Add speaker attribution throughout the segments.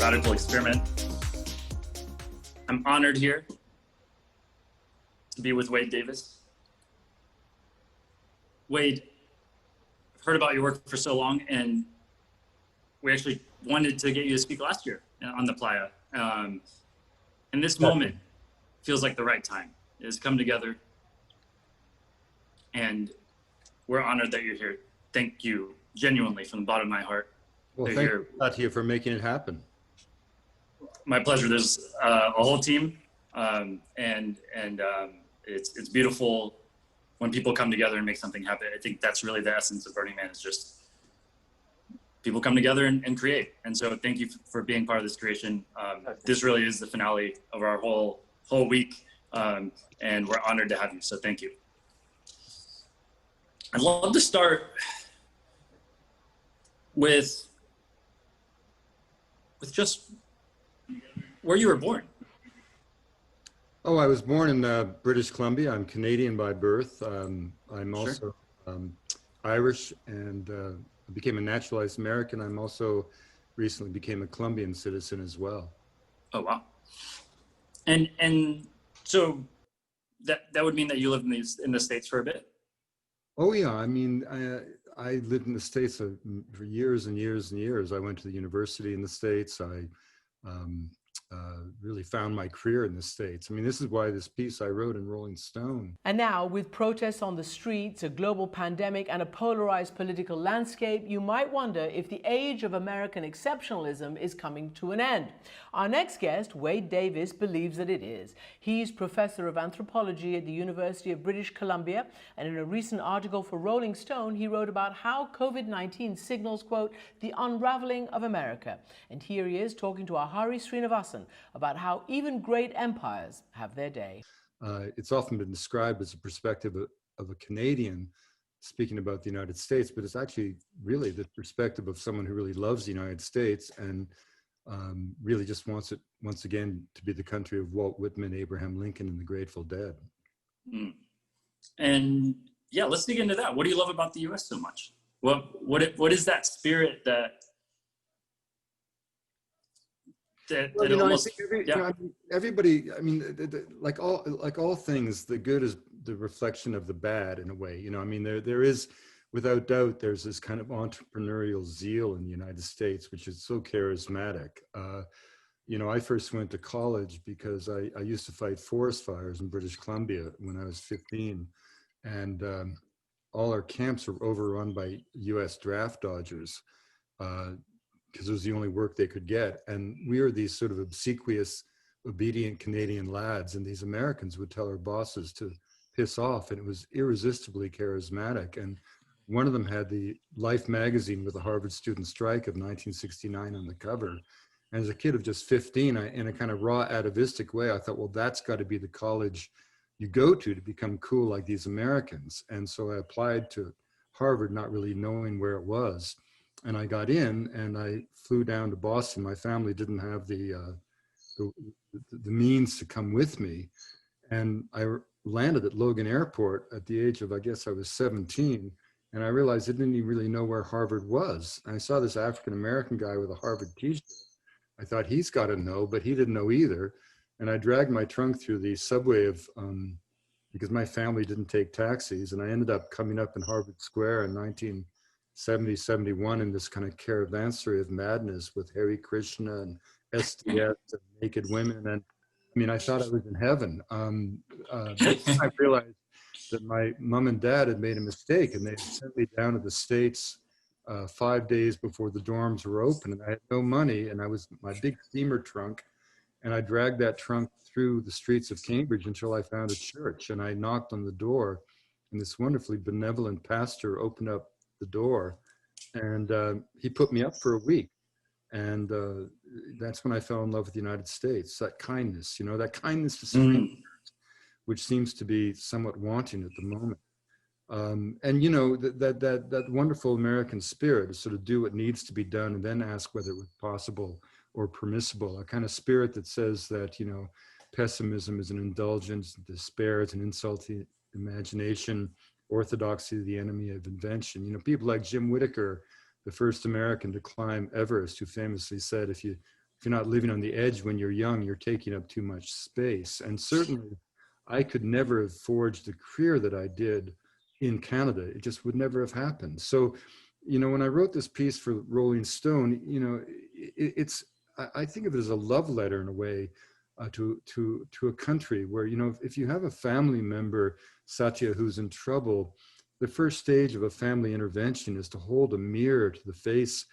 Speaker 1: radical experiment. I'm honored here to be with Wade Davis. Wade, I've heard about your work for so long, and we actually wanted to get you to speak last year on the playa. And this moment feels like the right time. It has come together, and we're honored that you're here. Thank you, genuinely, from the bottom of my heart.
Speaker 2: Well, thank you, Satya, for making it happen.
Speaker 1: My pleasure. There's a whole team, and it's beautiful when people come together and make something happen. I think that's really the essence of Burning Man, is just people come together and create. And so thank you for being part of this creation. This really is the finale of our whole week, and we're honored to have you. So thank you. I'd love to start with just where you were born.
Speaker 2: Oh, I was born in British Columbia. I'm Canadian by birth. I'm also Irish, and I became a naturalized American. I'm also recently became a Colombian citizen as well.
Speaker 1: Oh, wow. And so that would mean that you lived in the States for a bit?
Speaker 2: Oh yeah, I mean, I lived in the States for years and years and years. I went to the university in the States. I really found my career in the States. I mean, this is why this piece I wrote in Rolling Stone.
Speaker 3: And now, with protests on the streets, a global pandemic, and a polarized political landscape, you might wonder if the age of American exceptionalism is coming to an end. Our next guest, Wade Davis, believes that it is. He's professor of anthropology at the University of British Columbia, and in a recent article for Rolling Stone, he wrote about how COVID-19 signals, quote, the unraveling of America. And here he is talking to Ahari Srinivasan about how even great empires have their day.
Speaker 2: It's often been described as a perspective of a Canadian speaking about the United States, but it's actually really the perspective of someone who really loves the United States and really just wants it, once again, to be the country of Walt Whitman, Abraham Lincoln, and the Grateful Dead.
Speaker 1: Mm. And yeah, let's dig into that. What do you love about the U.S. so much? What is that spirit that
Speaker 2: well, you know, I think everybody, I mean, like all things, the good is the reflection of the bad in a way. You know, I mean, there is, without doubt, there's this kind of entrepreneurial zeal in the United States, which is so charismatic. You know, I first went to college because I used to fight forest fires in British Columbia when I was 15. And all our camps were overrun by US draft dodgers. Because it was the only work they could get. And we were these sort of obsequious, obedient Canadian lads, and these Americans would tell our bosses to piss off, and it was irresistibly charismatic. And one of them had the Life magazine with the Harvard student strike of 1969 on the cover. And as a kid of just 15, in a kind of raw atavistic way, I thought, well, that's got to be the college you go to become cool like these Americans. And so I applied to Harvard, not really knowing where it was. And I got in, and I flew down to Boston. My family didn't have the means to come with me. And I landed at Logan Airport at the age of, I guess I was 17. And I realized I didn't even really know where Harvard was. And I saw this African-American guy with a Harvard t-shirt. I thought, he's got to know, but he didn't know either. And I dragged my trunk through the subway because my family didn't take taxis. And I ended up coming up in Harvard Square in 1970, 71 in this kind of caravanserai of madness with Hare Krishna and SDS and naked women. And I mean, I thought I was in heaven. I realized that my mom and dad had made a mistake, and they sent me down to the States 5 days before the dorms were open, and I had no money, and I was my big steamer trunk, and I dragged that trunk through the streets of Cambridge until I found a church, and I knocked on the door, and this wonderfully benevolent pastor opened up the door, and he put me up for a week. And that's when I fell in love with the United States, that kindness, you know, that kindness to strangers, which seems to be somewhat wanting at the moment. And, you know, that wonderful American spirit to sort of do what needs to be done and then ask whether it was possible or permissible, a kind of spirit that says that, you know, pessimism is an indulgence, despair is an insult to imagination, orthodoxy the enemy of invention. You know, people like Jim Whittaker, the first American to climb Everest, who famously said, if you if you're not living on the edge when you're young, you're taking up too much space. And certainly I could never have forged the career that I did in Canada. It just would never have happened. So, you know, when I wrote this piece for Rolling Stone, you know, I think of it as a love letter in a way to a country where, you know, if you have a family member, Satya, who's in trouble, the first stage of a family intervention is to hold a mirror to the face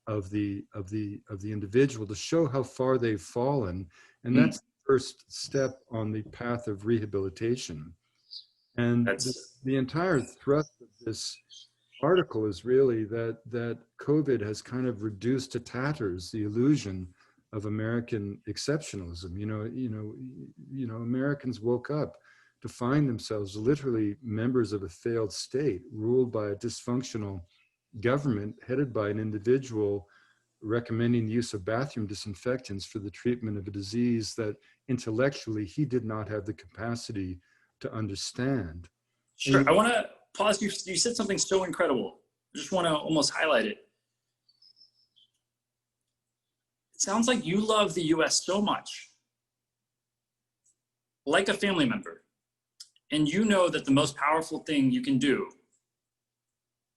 Speaker 2: of the individual to show how far they've fallen, and that's the first step on the path of rehabilitation. And the entire thrust of this article is really that COVID has kind of reduced to tatters the illusion of American exceptionalism. You know, Americans woke up to find themselves literally members of a failed state, ruled by a dysfunctional government, headed by an individual recommending the use of bathroom disinfectants for the treatment of a disease that intellectually he did not have the capacity to understand.
Speaker 1: Sure. I want to pause. You said something so incredible. I just want to almost highlight it. It sounds like you love the US so much, like a family member. And you know that the most powerful thing you can do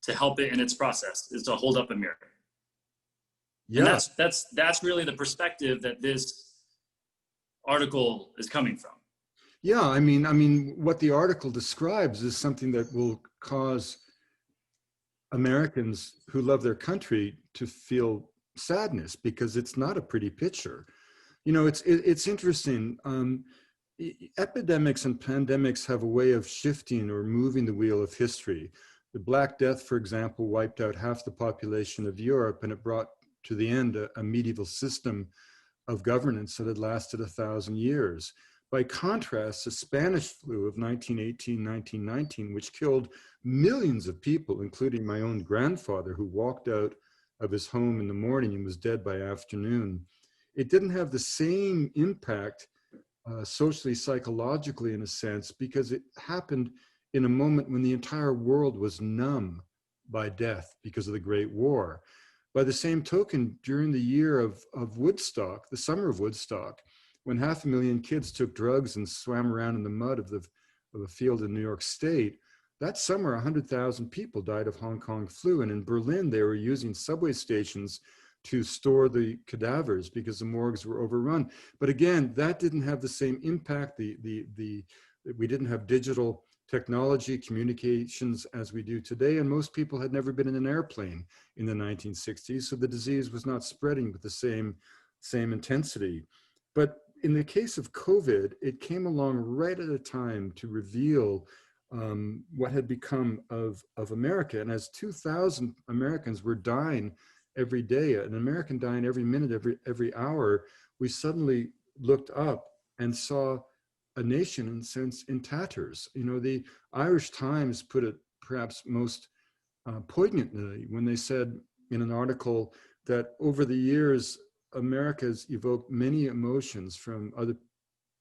Speaker 1: to help it in its process is to hold up a mirror. Yeah. And that's really the perspective that this article is coming from.
Speaker 2: Yeah, I mean, what the article describes is something that will cause Americans who love their country to feel sadness, because it's not a pretty picture. You know, it's interesting. Epidemics and pandemics have a way of shifting or moving the wheel of history. The Black Death, for example, wiped out half the population of Europe, and it brought to the end a medieval system of governance that had lasted 1,000 years. By contrast, the Spanish flu of 1918, 1919, which killed millions of people, including my own grandfather, who walked out of his home in the morning and was dead by afternoon, it didn't have the same impact socially, psychologically, in a sense, because it happened in a moment when the entire world was numb by death because of the Great War. By the same token, during the year of Woodstock, the summer of Woodstock, when 500,000 kids took drugs and swam around in the mud of a field in New York State, that summer 100,000 people died of Hong Kong flu. And in Berlin, they were using subway stations to store the cadavers because the morgues were overrun. But again, that didn't have the same impact. We didn't have digital technology, communications as we do today, and most people had never been in an airplane in the 1960s, so the disease was not spreading with the same intensity. But in the case of COVID, it came along right at a time to reveal what had become of America. And as 2,000 Americans were dying every day, an American dying every minute, every hour, we suddenly looked up and saw a nation, in a sense, in tatters. You know, the Irish Times put it perhaps most poignantly when they said in an article that over the years, America's evoked many emotions from other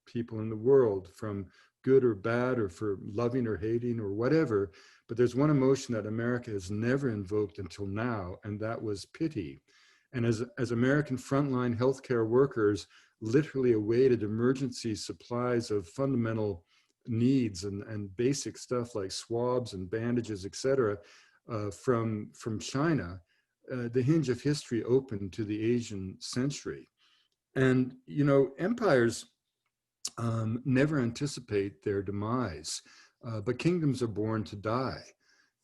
Speaker 2: people in the world, from good or bad, or for loving or hating or whatever. But there's one emotion that America has never invoked until now, and that was pity. And as American frontline healthcare workers literally awaited emergency supplies of fundamental needs and basic stuff like swabs and bandages, et cetera, from China, the hinge of history opened to the Asian century. And, you know, empires never anticipate their demise, but kingdoms are born to die.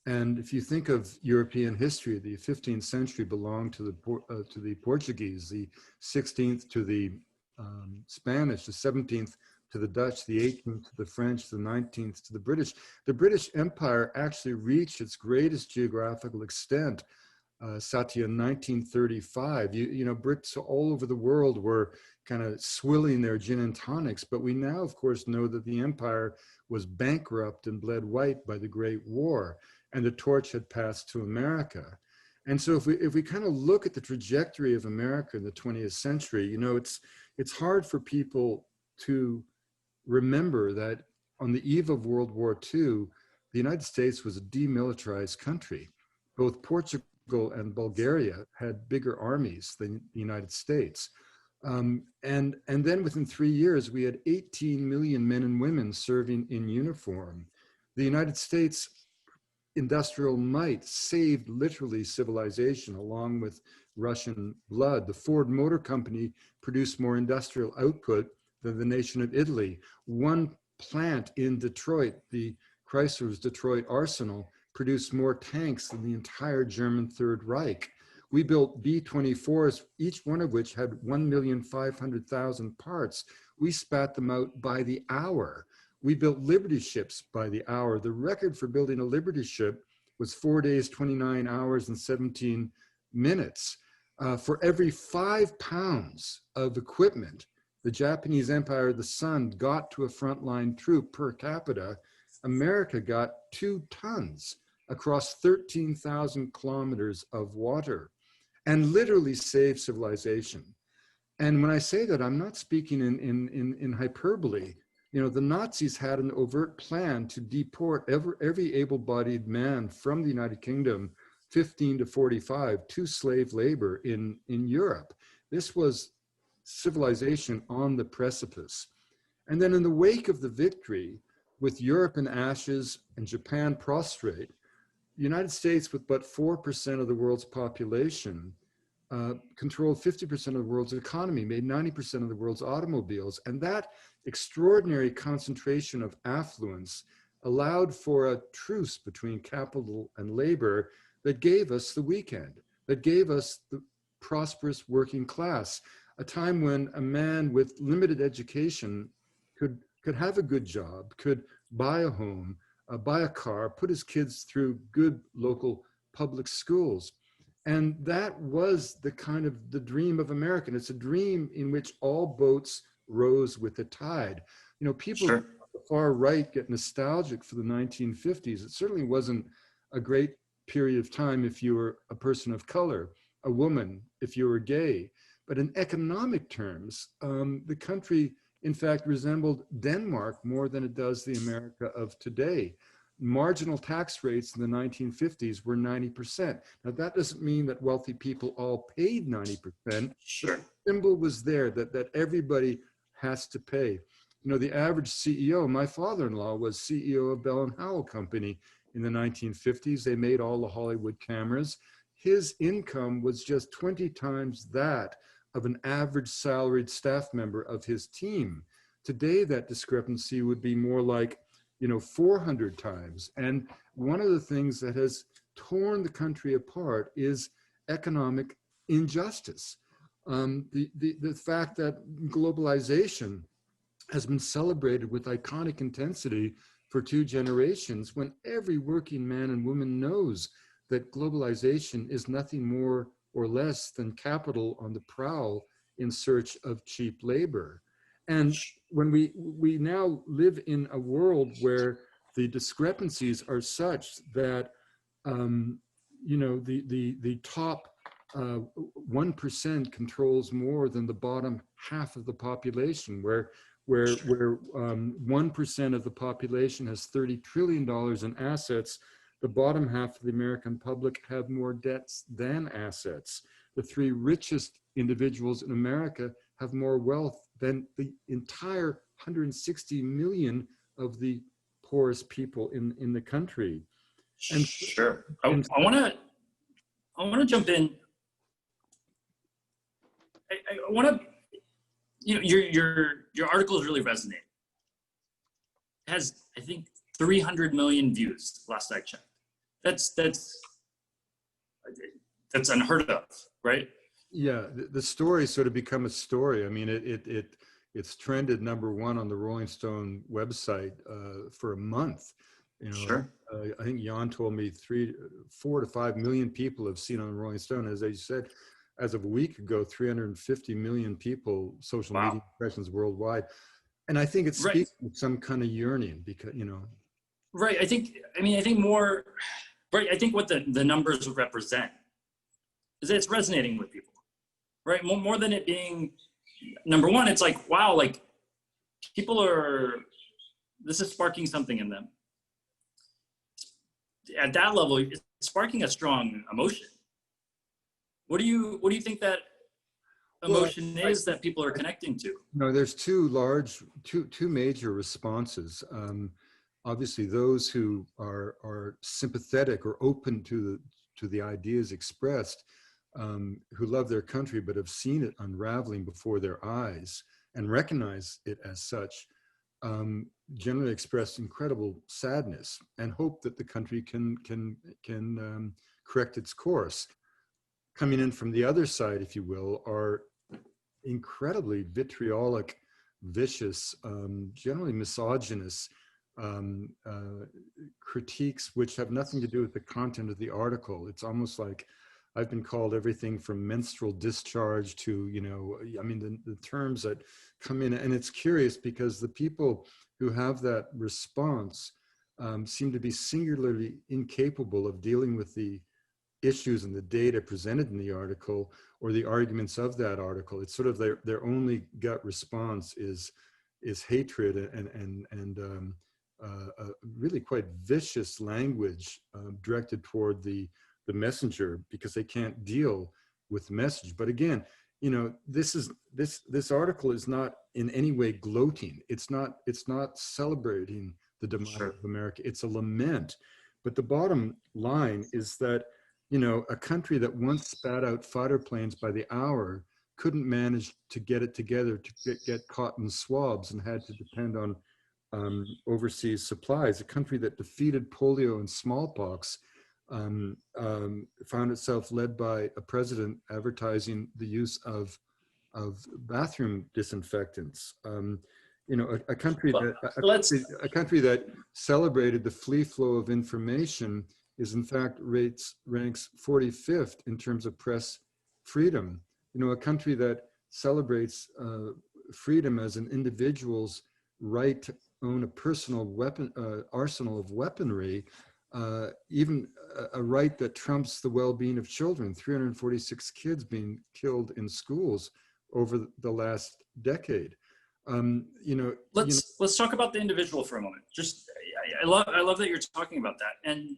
Speaker 2: And if you think of European history, the 15th century belonged to the Portuguese, the 16th to the Spanish, the 17th to the Dutch, the 18th to the French, the 19th to the British. The British Empire actually reached its greatest geographical extent, Satya, in 1935. You know, Brits all over the world were kind of swilling their gin and tonics, but we now, of course, know that the empire was bankrupt and bled white by the Great War, and the torch had passed to America. And so if we kind of look at the trajectory of America in the 20th century, you know, it's hard for people to remember that on the eve of World War II, the United States was a demilitarized country. Both Portugal and Bulgaria had bigger armies than the United States. And then within 3 years, we had 18 million men and women serving in uniform. The United States industrial might saved literally civilization along with Russian blood. The Ford Motor Company produced more industrial output than the nation of Italy. One plant in Detroit, the Chrysler's Detroit Arsenal, produced more tanks than the entire German Third Reich. We built B-24s, each one of which had 1,500,000 parts. We spat them out by the hour. We built Liberty ships by the hour. The record for building a Liberty ship was 4 days, 29 hours, and 17 minutes. For every 5 pounds of equipment the Japanese Empire of the Sun got to a frontline troop per capita, America got 2 tons across 13,000 kilometers of water, and literally saved civilization. And when I say that, I'm not speaking in hyperbole. You know, the Nazis had an overt plan to deport every able-bodied man from the United Kingdom, 15 to 45, to slave labor in Europe. This was civilization on the precipice. And then in the wake of the victory, with Europe in ashes and Japan prostrate, the United States, with but 4% of the world's population, controlled 50% of the world's economy, made 90% of the world's automobiles. And that extraordinary concentration of affluence allowed for a truce between capital and labor that gave us the weekend, that gave us the prosperous working class, a time when a man with limited education could have a good job, could buy a home, buy a car, put his kids through good local public schools. And that was the kind of the dream of America. And it's a dream in which all boats rose with the tide. You know, people
Speaker 1: Sure.
Speaker 2: on the far right get nostalgic for the 1950s. It certainly wasn't a great period of time if you were a person of color, a woman, if you were gay. But in economic terms, the country, in fact, resembled Denmark more than it does the America of today. Marginal tax rates in the 1950s were 90%. Now, that doesn't mean that wealthy people all paid 90%.
Speaker 1: Sure.
Speaker 2: The symbol was there that everybody has to pay. You know, the average CEO, my father-in-law was CEO of Bell & Howell Company in the 1950s. They made all the Hollywood cameras. His income was just 20 times that of an average salaried staff member of his team. Today, that discrepancy would be more like, 400 times. And one of the things that has torn the country apart is economic injustice. The fact that globalization has been celebrated with iconic intensity for 2 generations, when every working man and woman knows that globalization is nothing more or less than capital on the prowl in search of cheap labor. And when we now live in a world where the discrepancies are such that, the top 1% controls more than the bottom half of the population, where 1% of the population has $30 trillion in assets, the bottom half of the American public have more debts than assets. The 3 richest individuals in America have more wealth than the entire 160 million of the poorest people in the country. And
Speaker 1: sure, I want to jump in. I want to, your articles really resonate. It has, I think, 300 million views last I checked. That's unheard of, right?
Speaker 2: Yeah, the story sort of become a story. I mean, it's trended #1 on the Rolling Stone website for a month.
Speaker 1: Sure.
Speaker 2: I think Jan told me 4 to 5 million people have seen on Rolling Stone. As I said, as of a week ago, 350 million people, social media impressions worldwide. And I think it speaks with some kind of yearning because,
Speaker 1: Right. I think more, right. I think what the numbers represent is that it's resonating with people, right? More than it being #1, it's like, wow, like this is sparking something in them. At that level, it's sparking a strong emotion. What do you think that? emotion is that people are connecting to.
Speaker 2: No, there's two major responses. Obviously, those who are sympathetic or open to the ideas expressed, who love their country but have seen it unraveling before their eyes and recognize it as such, generally express incredible sadness and hope that the country can correct its course. Coming in from the other side, if you will, are incredibly vitriolic, vicious, generally misogynist critiques, which have nothing to do with the content of the article. It's almost like I've been called everything from menstrual discharge to, you know, I mean, the terms that come in. And it's curious because the people who have that response seem to be singularly incapable of dealing with the issues and the data presented in the article or the arguments of that article. It's sort of their only gut response is hatred and really quite vicious language directed toward the messenger, because they can't deal with the message. But again, you know, this article is not in any way gloating. It's not celebrating the demise of America. It's a lament. But the bottom line is that, you know, a country that once spat out fighter planes by the hour couldn't manage to get it together to get cotton swabs and had to depend on overseas supplies. A country that defeated polio and smallpox found itself led by a president advertising the use of bathroom disinfectants. You know, a country that celebrated the free flow of information is in fact ranks 45th in terms of press freedom. You know, a country that celebrates freedom as an individual's right to own a personal weapon, arsenal of weaponry, even a right that trumps the well-being of children. 346 kids being killed in schools over the last decade. You know,
Speaker 1: let's talk about the individual for a moment. Just I love that you're talking about that. And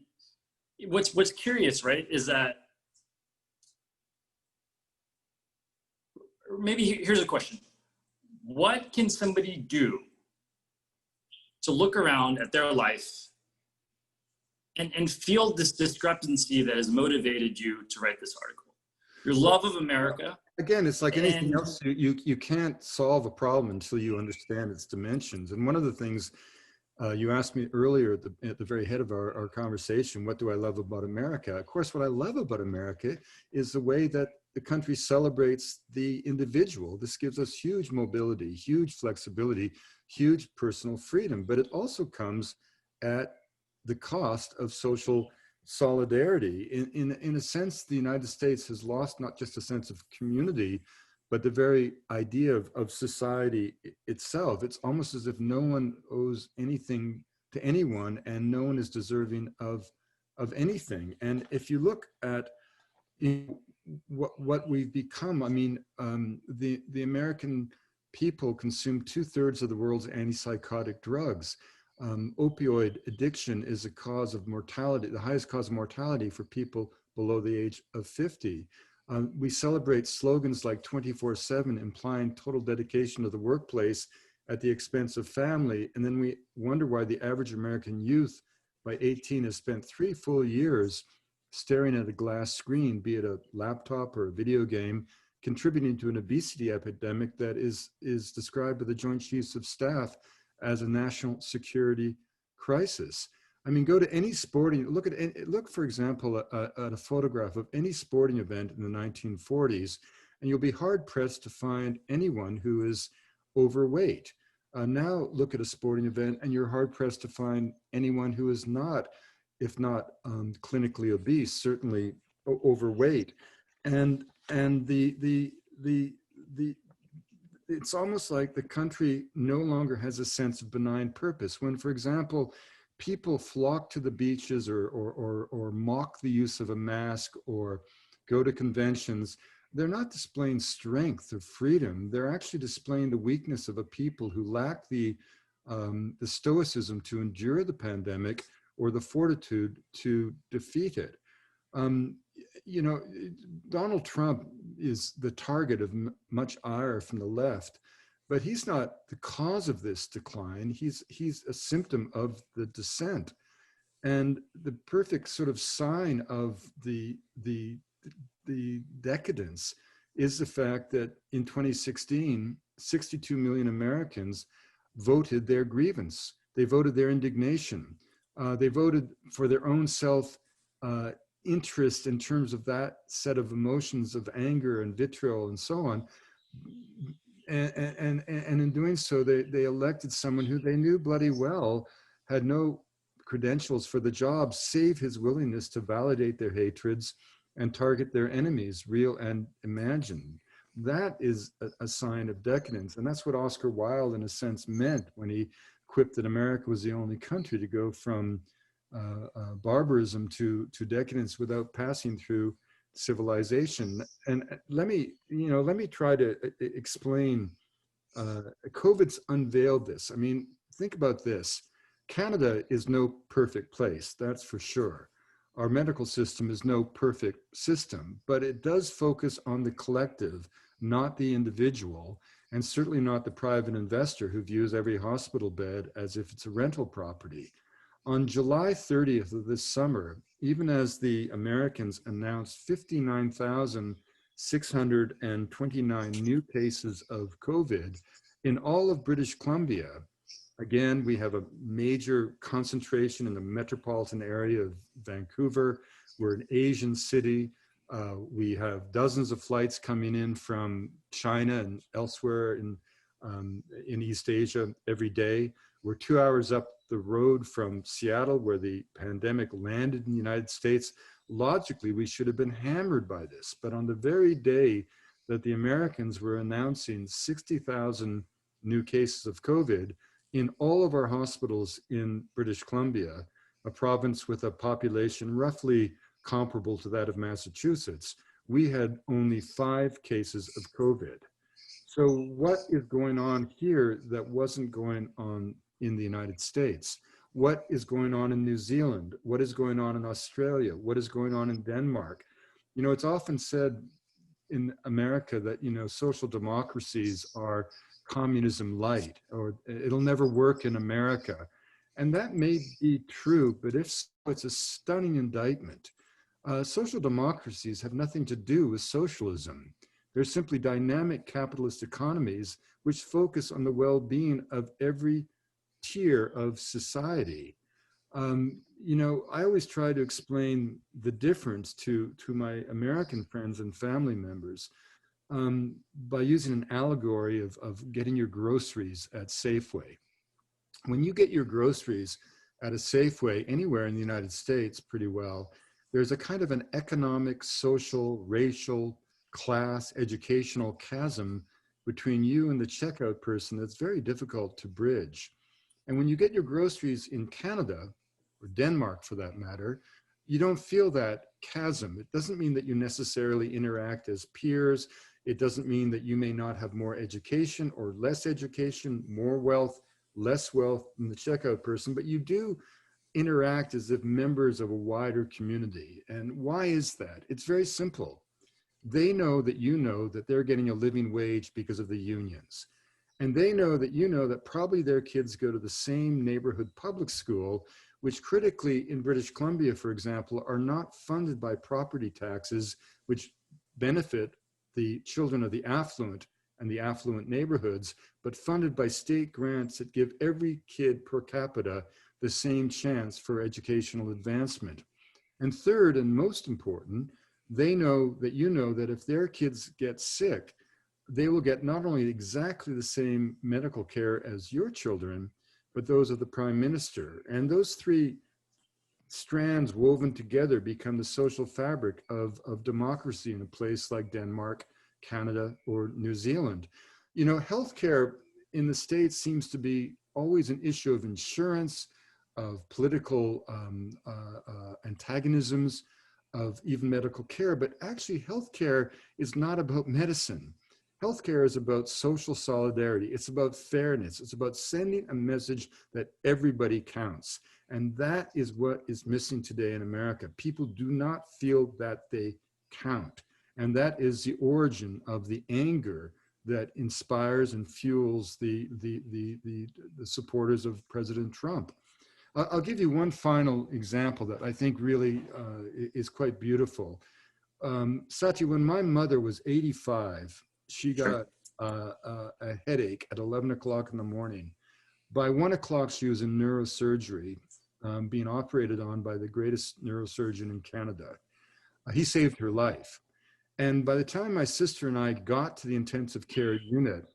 Speaker 1: what's curious, right, is that maybe here's a question: what can somebody do to look around at their life and feel this discrepancy that has motivated you to write this article? Your love of America.
Speaker 2: Again, it's like anything else. You can't solve a problem until you understand its dimensions. And one of the things you asked me earlier at the very head of our conversation, what do I love about America? Of course, what I love about America is the way that the country celebrates the individual. This gives us huge mobility, huge flexibility, huge personal freedom, but it also comes at the cost of social solidarity. In a sense, the United States has lost not just a sense of community, but the very idea of society itself. It's almost as if no one owes anything to anyone and no one is deserving of anything. And if you look at what we've become, I mean, the American people consume 2/3 of the world's antipsychotic drugs. Opioid addiction is a cause of mortality, the highest cause of mortality for people below the age of 50. We celebrate slogans like 24/7, implying total dedication to the workplace at the expense of family. And then we wonder why the average American youth by 18 has spent 3 full years staring at a glass screen, be it a laptop or a video game, contributing to an obesity epidemic that is described by the Joint Chiefs of Staff as a national security crisis. I mean, go to any sporting, look for example, at a photograph of any sporting event in the 1940s, and you'll be hard pressed to find anyone who is overweight. Now look at a sporting event and you're hard pressed to find anyone who is not, if not clinically obese, certainly overweight. And it's almost like the country no longer has a sense of benign purpose. When, for example, people flock to the beaches or mock the use of a mask or go to conventions, they're not displaying strength or freedom. They're actually displaying the weakness of a people who lack the stoicism to endure the pandemic or the fortitude to defeat it. You know, Donald Trump, is the target of much ire from the left. But he's not the cause of this decline. He's a symptom of the descent. And the perfect sort of sign of the decadence is the fact that in 2016, 62 million Americans voted their grievance. They voted their indignation. They voted for their own self-interest in terms of that set of emotions of anger and vitriol and so on. And in doing so, they elected someone who they knew bloody well had no credentials for the job, save his willingness to validate their hatreds and target their enemies, real and imagined. That is a sign of decadence. And that's what Oscar Wilde, in a sense, meant when he quipped that America was the only country to go from barbarism to decadence without passing through civilization. And let me try to explain. COVID's unveiled this. I mean, think about this. Canada is no perfect place, that's for sure. Our medical system is no perfect system, but it does focus on the collective, not the individual, and certainly not the private investor who views every hospital bed as if it's a rental property. On July 30th of this summer, even as the Americans announced 59,629 new cases of COVID in all of British Columbia. Again, we have a major concentration in the metropolitan area of Vancouver. We're an Asian city. We have dozens of flights coming in from China and elsewhere in East Asia every day. We're 2 hours up the road from Seattle, where the pandemic landed in the United States. Logically, we should have been hammered by this. But on the very day that the Americans were announcing 60,000 new cases of COVID, in all of our hospitals in British Columbia, a province with a population roughly comparable to that of Massachusetts, we had only 5 cases of COVID. So what is going on here that wasn't going on in the United States? What is going on in New Zealand? What is going on in Australia? What is going on in Denmark? You know, it's often said in America that, you know, social democracies are communism light, or it'll never work in America. And that may be true, but if so, it's a stunning indictment. Social democracies have nothing to do with socialism. They're simply dynamic capitalist economies which focus on the well-being of every tier of society. You know, I always try to explain the difference to my American friends and family members by using an allegory of getting your groceries at Safeway. When you get your groceries at a Safeway anywhere in the United States, pretty well, there's a kind of an economic, social, racial, class, educational chasm between you and the checkout person that's very difficult to bridge. And when you get your groceries in Canada, or Denmark for that matter, you don't feel that chasm. It doesn't mean that you necessarily interact as peers. It doesn't mean that you may not have more education or less education, more wealth, less wealth than the checkout person, but you do interact as if members of a wider community. And why is that? It's very simple. They know that you know that they're getting a living wage because of the unions. And they know that you know that probably their kids go to the same neighborhood public school, which critically in British Columbia, for example, are not funded by property taxes, which benefit the children of the affluent and the affluent neighborhoods, but funded by state grants that give every kid per capita the same chance for educational advancement. And third, and most important, they know that you know that if their kids get sick, they will get not only exactly the same medical care as your children, but those of the Prime Minister. And those 3 strands woven together become the social fabric of democracy in a place like Denmark, Canada, or New Zealand. You know, healthcare in the States seems to be always an issue of insurance, of political antagonisms, of even medical care, but actually healthcare is not about medicine. Healthcare is about social solidarity. It's about fairness. It's about sending a message that everybody counts. And that is what is missing today in America. People do not feel that they count. And that is the origin of the anger that inspires and fuels the supporters of President Trump. I'll give you one final example that I think really is quite beautiful. Satya, when my mother was 85, she got a headache at 11 o'clock in the morning. By 1 o'clock, she was in neurosurgery, being operated on by the greatest neurosurgeon in Canada. He saved her life. And by the time my sister and I got to the intensive care unit,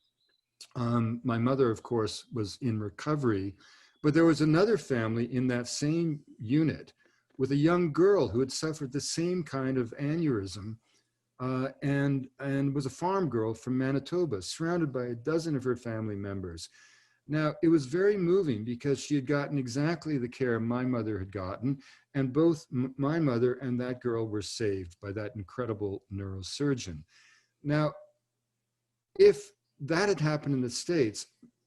Speaker 2: my mother, of course, was in recovery, but there was another family in that same unit with a young girl who had suffered the same kind of aneurysm and was a farm girl from Manitoba, surrounded by a dozen of her family members. Now, it was very moving because she had gotten exactly the care my mother had gotten, and both my mother and that girl were saved by that incredible neurosurgeon. Now, if that had happened in the States,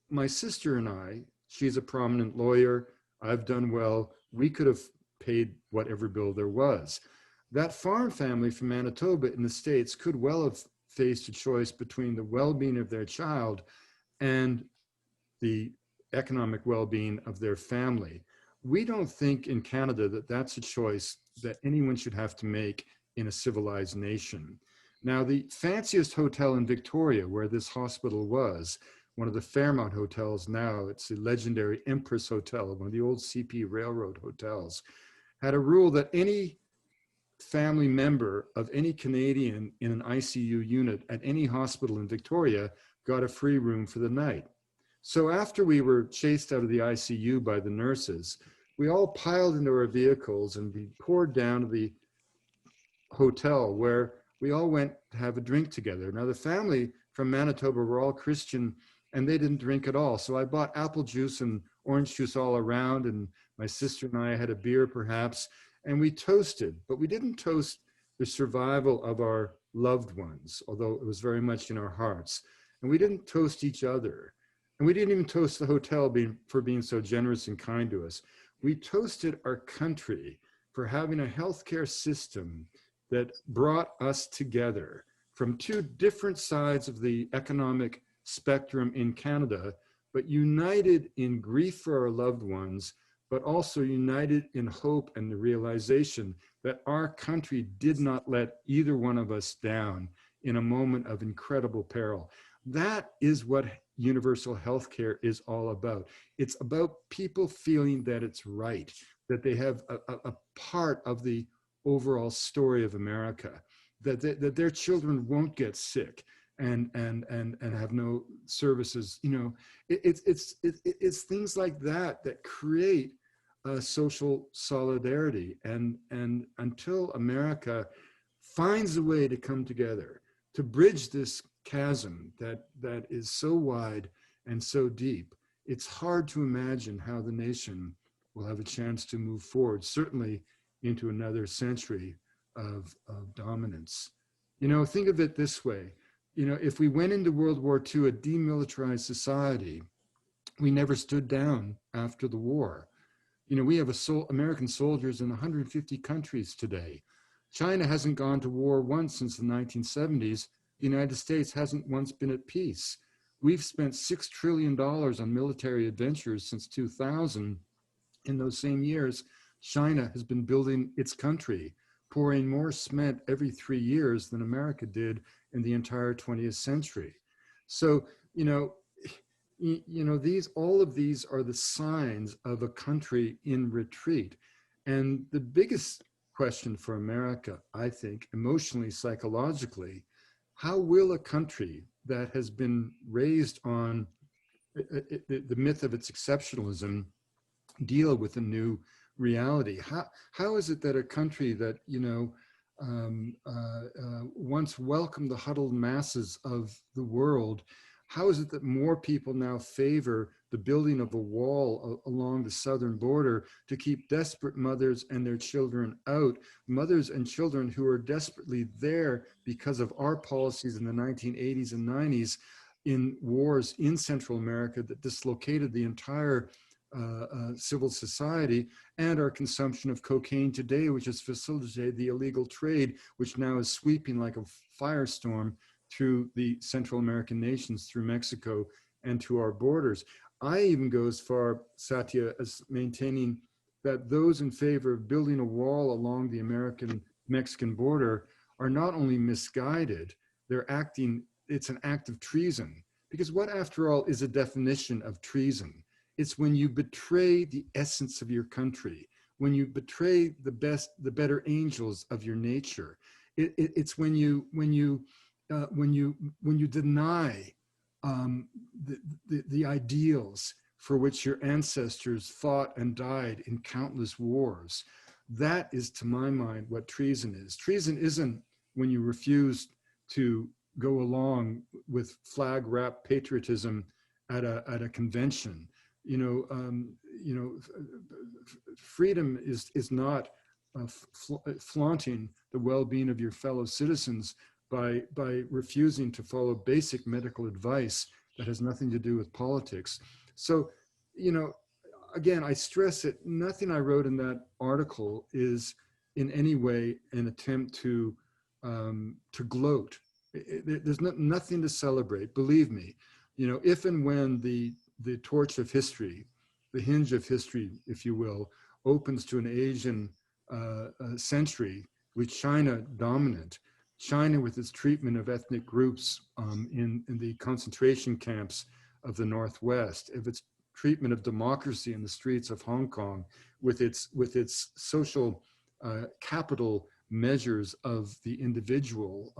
Speaker 2: my sister and I, she's a prominent lawyer, I've done well, we could have paid whatever bill there was. That farm family from Manitoba in the States could well have faced a choice between the well-being of their child and the economic well-being of their family. We don't think in Canada that that's a choice that anyone should have to make in a civilized nation. Now, the fanciest hotel in Victoria, where this hospital was, one of the Fairmont hotels now, it's the legendary Empress Hotel, one of the old CP Railroad hotels, had a rule that any family member of any Canadian in an ICU unit at any hospital in Victoria got a free room for the night. So after we were chased out of the ICU by the nurses, we all piled into our vehicles and we poured down to the hotel where we all went to have a drink together. Now the family from Manitoba were all Christian and they didn't drink at all. So I bought apple juice and orange juice all around, and my sister and I had a beer perhaps, and we toasted, but we didn't toast the survival of our loved ones, although it was very much in our hearts. And we didn't toast each other. And we didn't even toast the hotel for being so generous and kind to us. We toasted our country for having a healthcare system that brought us together from two different sides of the economic spectrum in Canada, but united in grief for our loved ones, but also united in hope and the realization that our country did not let either one of us down in a moment of incredible peril. That is what universal healthcare is all about. It's about people feeling that it's right, that they have a part of the overall story of America, that their children won't get sick and have no services. You know, it's things like that that create social solidarity. And until America finds a way to come together, to bridge this chasm that is so wide and so deep, it's hard to imagine how the nation will have a chance to move forward, certainly into another century of dominance. You know, think of it this way. You know, if we went into World War II a demilitarized society, we never stood down after the war. You know, we have American soldiers in 150 countries today. China hasn't gone to war once since the 1970s. The United States hasn't once been at peace. We've spent $6 trillion on military adventures since 2000. In those same years, China has been building its country, pouring more cement every 3 years than America did in the entire 20th century. So, you know, all of these are the signs of a country in retreat. And the biggest question for America, I think, emotionally, psychologically, how will a country that has been raised on the myth of its exceptionalism deal with a new reality? How is it that a country that, you know, once welcomed the huddled masses of the world, how is it that more people now favor the building of a wall along the southern border to keep desperate mothers and their children out, mothers and children who are desperately there because of our policies in the 1980s and 90s in wars in Central America that dislocated the entire civil society, and our consumption of cocaine today, which has facilitated the illegal trade, which now is sweeping like a firestorm through the Central American nations, through Mexico, and to our borders. I even go as far, Satya, as maintaining that those in favor of building a wall along the American-Mexican border are not only misguided, they're acting, it's an act of treason. Because what, after all, is a definition of treason? It's when you betray the essence of your country, when you betray the better angels of your nature. It's when you deny the ideals for which your ancestors fought and died in countless wars. That is, to my mind, what treason is. Treason isn't when you refuse to go along with flag-wrapped patriotism at a convention. Freedom is not flaunting the well-being of your fellow citizens by refusing to follow basic medical advice that has nothing to do with politics. So, again, I stress that nothing I wrote in that article is in any way an attempt to gloat. There's nothing to celebrate, believe me. If and when the torch of history, the hinge of history, if you will, opens to an Asian century with China dominant, China with its treatment of ethnic groups in the concentration camps of the Northwest, of its treatment of democracy in the streets of Hong Kong, with its social capital measures of the individual,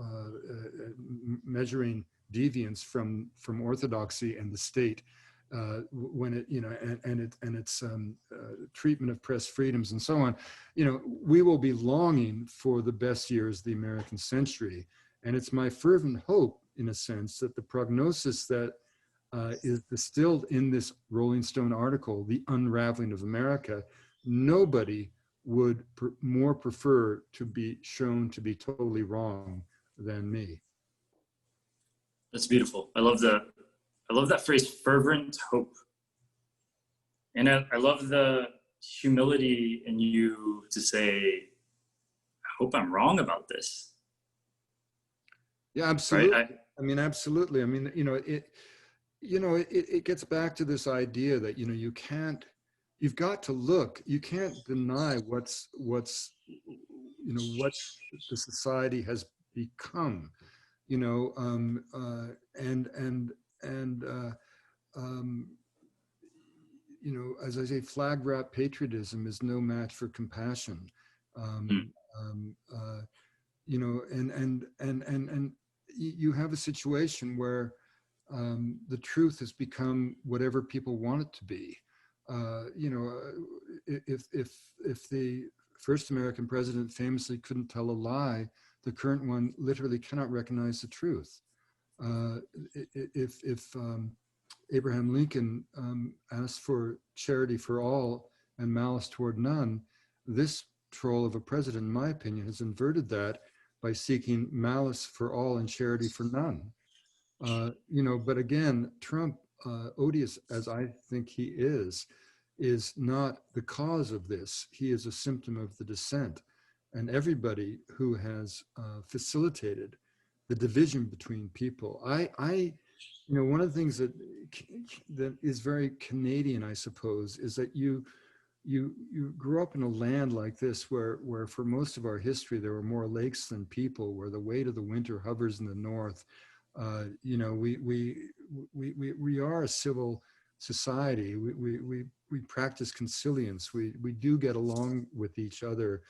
Speaker 2: measuring deviance from orthodoxy and the state, when it, and its treatment of press freedoms and so on, we will be longing for the best years of the American century. And it's my fervent hope, in a sense, that the prognosis that is distilled in this Rolling Stone article, The Unraveling of America, nobody would more prefer to be shown to be totally wrong than me.
Speaker 1: That's beautiful. I love that phrase, fervent hope. And I love the humility in you to say, I hope I'm wrong about this.
Speaker 2: Yeah, absolutely.
Speaker 1: Right?
Speaker 2: I mean, absolutely. I mean, it gets back to this idea that, you've got to look, you can't deny what the society has become, as I say, flag-wrapped patriotism is no match for compassion. And you have a situation where the truth has become whatever people want it to be. If the first American president famously couldn't tell a lie, the current one literally cannot recognize the truth. If Abraham Lincoln asked for charity for all and malice toward none, this troll of a president, in my opinion, has inverted that by seeking malice for all and charity for none. But again, Trump, odious as I think he is not the cause of this. He is a symptom of the descent. And everybody who has facilitated the division between people. One of the things that is very Canadian, I suppose, is that you grew up in a land like this where for most of our history there were more lakes than people, where the weight of the winter hovers in the north. We are a civil society. We practice consilience. We do get along with each other.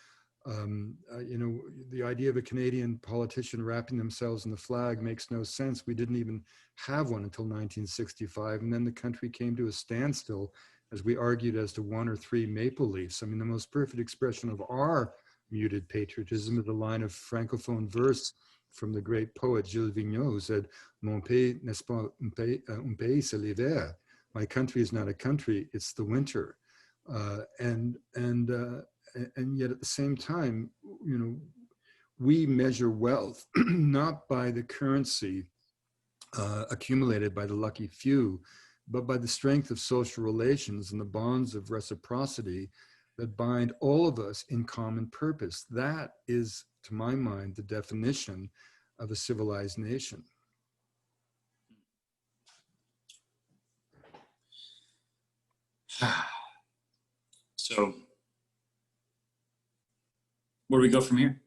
Speaker 2: The idea of a Canadian politician wrapping themselves in the flag makes no sense. We didn't even have one until 1965, and then the country came to a standstill as we argued as to 1 or 3 maple leafs. I mean, the most perfect expression of our muted patriotism is a line of francophone verse from the great poet Gilles Vigneault, who said, "Mon pays n'est pas un pays, c'est l'hiver." My country is not a country, it's the winter. And yet at the same time, we measure wealth not by the currency accumulated by the lucky few, but by the strength of social relations and the bonds of reciprocity that bind all of us in common purpose. That is, to my mind, the definition of a civilized nation.
Speaker 1: So where do we go from here?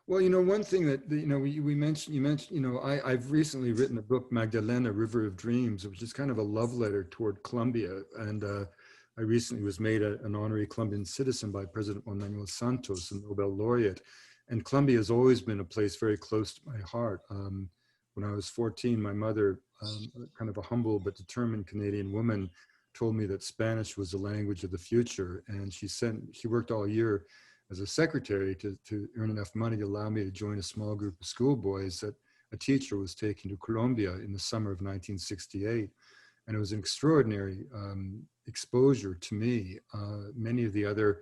Speaker 2: Well, you know, one thing that, you know, you mentioned, you know, I've recently written a book, Magdalena, River of Dreams, which is kind of a love letter toward Colombia. And I recently was made an honorary Colombian citizen by President Juan Manuel Santos, a Nobel laureate. And Colombia has always been a place very close to my heart. When I was 14, my mother, kind of a humble but determined Canadian woman, told me that Spanish was the language of the future. And she worked all year as a secretary to earn enough money to allow me to join a small group of schoolboys that a teacher was taking to Colombia in the summer of 1968. And it was an extraordinary exposure to me. Many of the other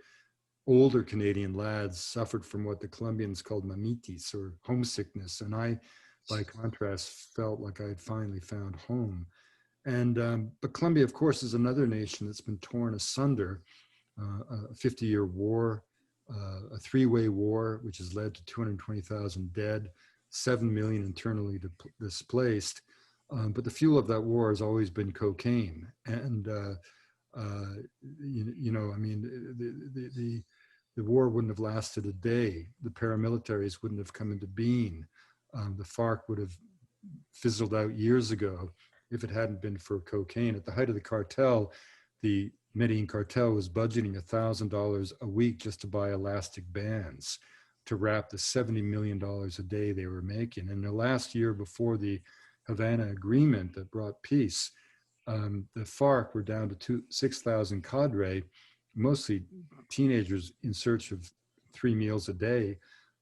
Speaker 2: older Canadian lads suffered from what the Colombians called mamitis, or homesickness. And I, by contrast, felt like I had finally found home. And but Colombia, of course, is another nation that's been torn asunder. A 50-year war, a three-way war, which has led to 220,000 dead, 7 million internally displaced. But the fuel of that war has always been cocaine. And, you know, I mean, the war wouldn't have lasted a day. The paramilitaries wouldn't have come into being. The FARC would have fizzled out years ago if it hadn't been for cocaine. At the height of the cartel, the Medellin cartel was budgeting $1,000 a week just to buy elastic bands to wrap the $70 million a day they were making. And the last year before the Havana agreement that brought peace, the FARC were down to 6,000 cadre, mostly teenagers in search of 3 meals a day.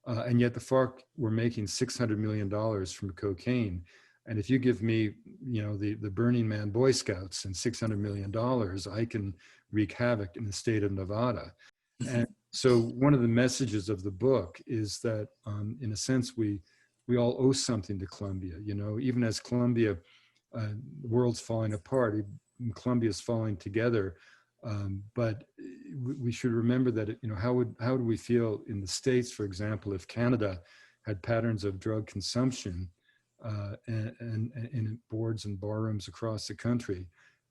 Speaker 2: And yet the FARC were making $600 million from cocaine. And if you give me, you know, the Burning Man Boy Scouts and $600 million, I can wreak havoc in the state of Nevada. And so one of the messages of the book is that, in a sense, we all owe something to Colombia. You know, even as Colombia, the world's falling apart, Colombia's falling together. But we should remember that, you know, how do we feel in the States, for example, if Canada had patterns of drug consumption and in boards and barrooms across the country,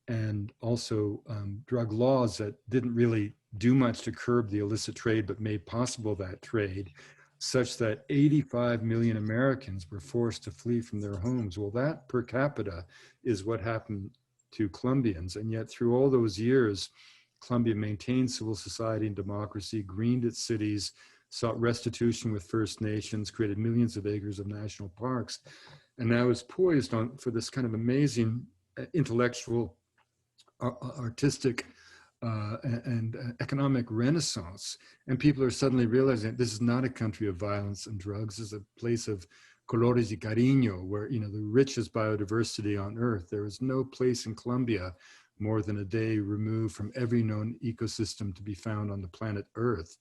Speaker 2: and also drug laws that didn't really do much to curb the illicit trade, but made possible that trade, such that 85 million Americans were forced to flee from their homes. Well, that per capita is what happened to Colombians. And yet through all those years, Colombia maintained civil society and democracy, greened its cities, sought restitution with First Nations, created millions of acres of national parks, and now is poised for this kind of amazing intellectual, artistic, and economic renaissance. And people are suddenly realizing that this is not a country of violence and drugs. This is a place of colores y cariño, where, you know, the richest biodiversity on earth. There is no place in Colombia more than a day removed from every known ecosystem to be found on the planet Earth,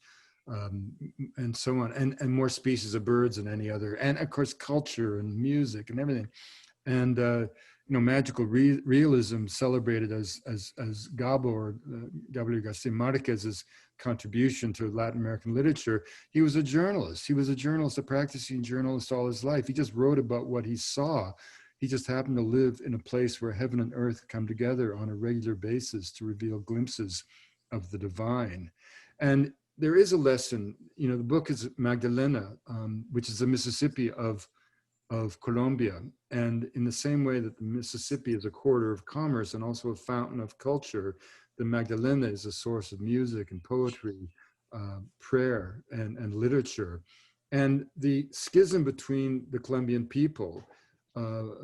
Speaker 2: and so on, and more species of birds than any other, and of course culture and music and everything. And you know, magical realism celebrated as Gabriel Garcia Marquez's contribution to Latin American literature. He was a journalist. He was a journalist, a practicing journalist all his life. He just wrote about what he saw. He just happened to live in a place where heaven and earth come together on a regular basis to reveal glimpses of the divine. And there is a lesson, you know, the book is Magdalena, which is the Mississippi of Colombia. And in the same way that the Mississippi is a corridor of commerce and also a fountain of culture, the Magdalena is a source of music and poetry, prayer and literature. And the schism between the Colombian people,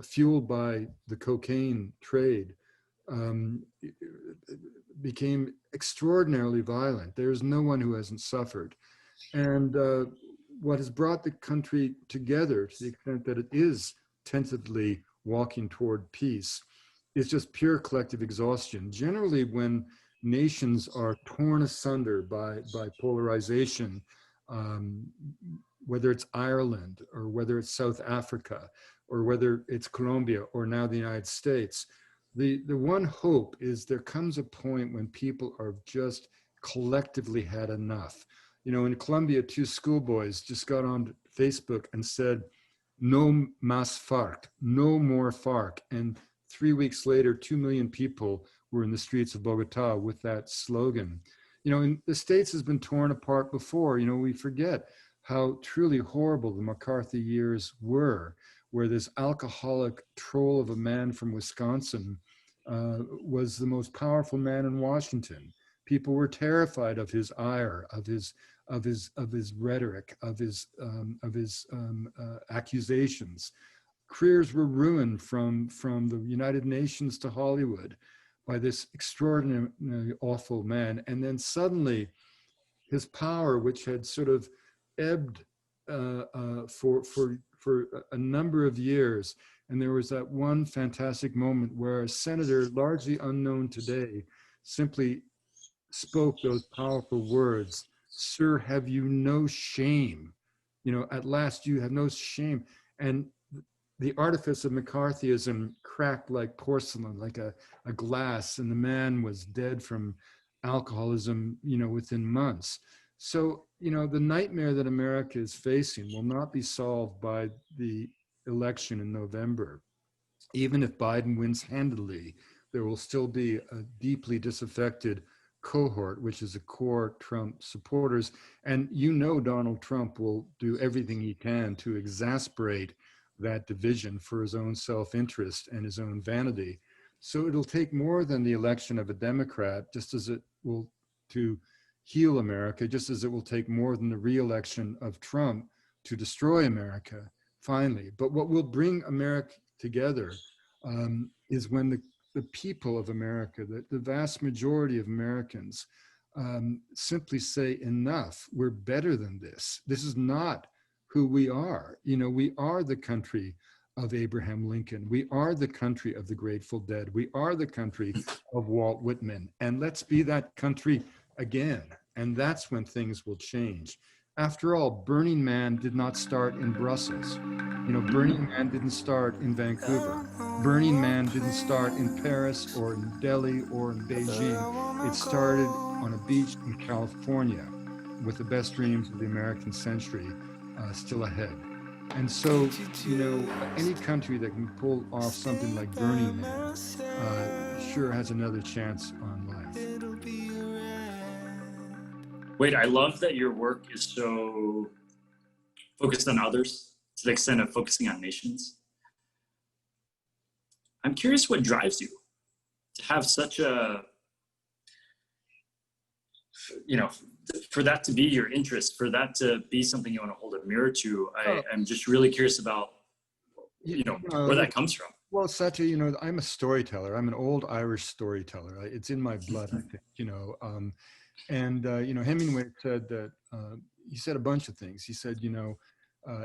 Speaker 2: fueled by the cocaine trade, became extraordinarily violent. There's no one who hasn't suffered. And what has brought the country together, to the extent that it is tentatively walking toward peace, is just pure collective exhaustion. Generally, when nations are torn asunder by polarization, whether it's Ireland or whether it's South Africa or whether it's Colombia or now the United States, the one hope is there comes a point when people are just collectively had enough. You know, in Colombia, 2 schoolboys just got on Facebook and said, "No más FARC, no more FARC." And 3 weeks later, 2 million people were in the streets of Bogota with that slogan. You know, the States has been torn apart before. You know, we forget how truly horrible the McCarthy years were, where this alcoholic troll of a man from Wisconsin was the most powerful man in Washington. People were terrified of his ire, of his rhetoric, of his accusations. Careers were ruined from the United Nations to Hollywood by this extraordinarily awful man. And then suddenly his power, which had sort of ebbed for a number of years, and there was that one fantastic moment where a senator, largely unknown today, simply spoke those powerful words, "Sir, have you no shame? You know, at last you have no shame." And the artifice of McCarthyism cracked like porcelain, like a glass, and the man was dead from alcoholism, you know, within months. So, you know, the nightmare that America is facing will not be solved by the election in November. Even if Biden wins handily, there will still be a deeply disaffected cohort, which is the core Trump supporters. And you know Donald Trump will do everything he can to exasperate that division for his own self-interest and his own vanity. So it'll take more than the election of a Democrat, just as it will to heal America, just as it will take more than the re-election of Trump to destroy America, finally. But what will bring America together is when the people of America, the vast majority of Americans, simply say, enough, we're better than this. This is not who we are. You know, we are the country of Abraham Lincoln. We are the country of the Grateful Dead. We are the country of Walt Whitman. And let's be that country again. And that's when things will change. After all, Burning Man did not start in Brussels. You know, Burning Man didn't start in Vancouver. Burning Man didn't start in Paris or in Delhi or in Beijing. It started on a beach in California with the best dreams of the American century still ahead. And so, you know, any country that can pull off something like Burning Man sure has another chance on life.
Speaker 1: Wait, I love that your work is so focused on others to the extent of focusing on nations. I'm curious what drives you to have such a, you know, for that to be your interest, for that to be something you want to hold a mirror to. I'm just really curious about, you know, where that comes from.
Speaker 2: Well, Satya, you know, I'm a storyteller. I'm an old Irish storyteller. It's in my blood, I think, you know. You know, Hemingway said that, he said a bunch of things. He said, you know,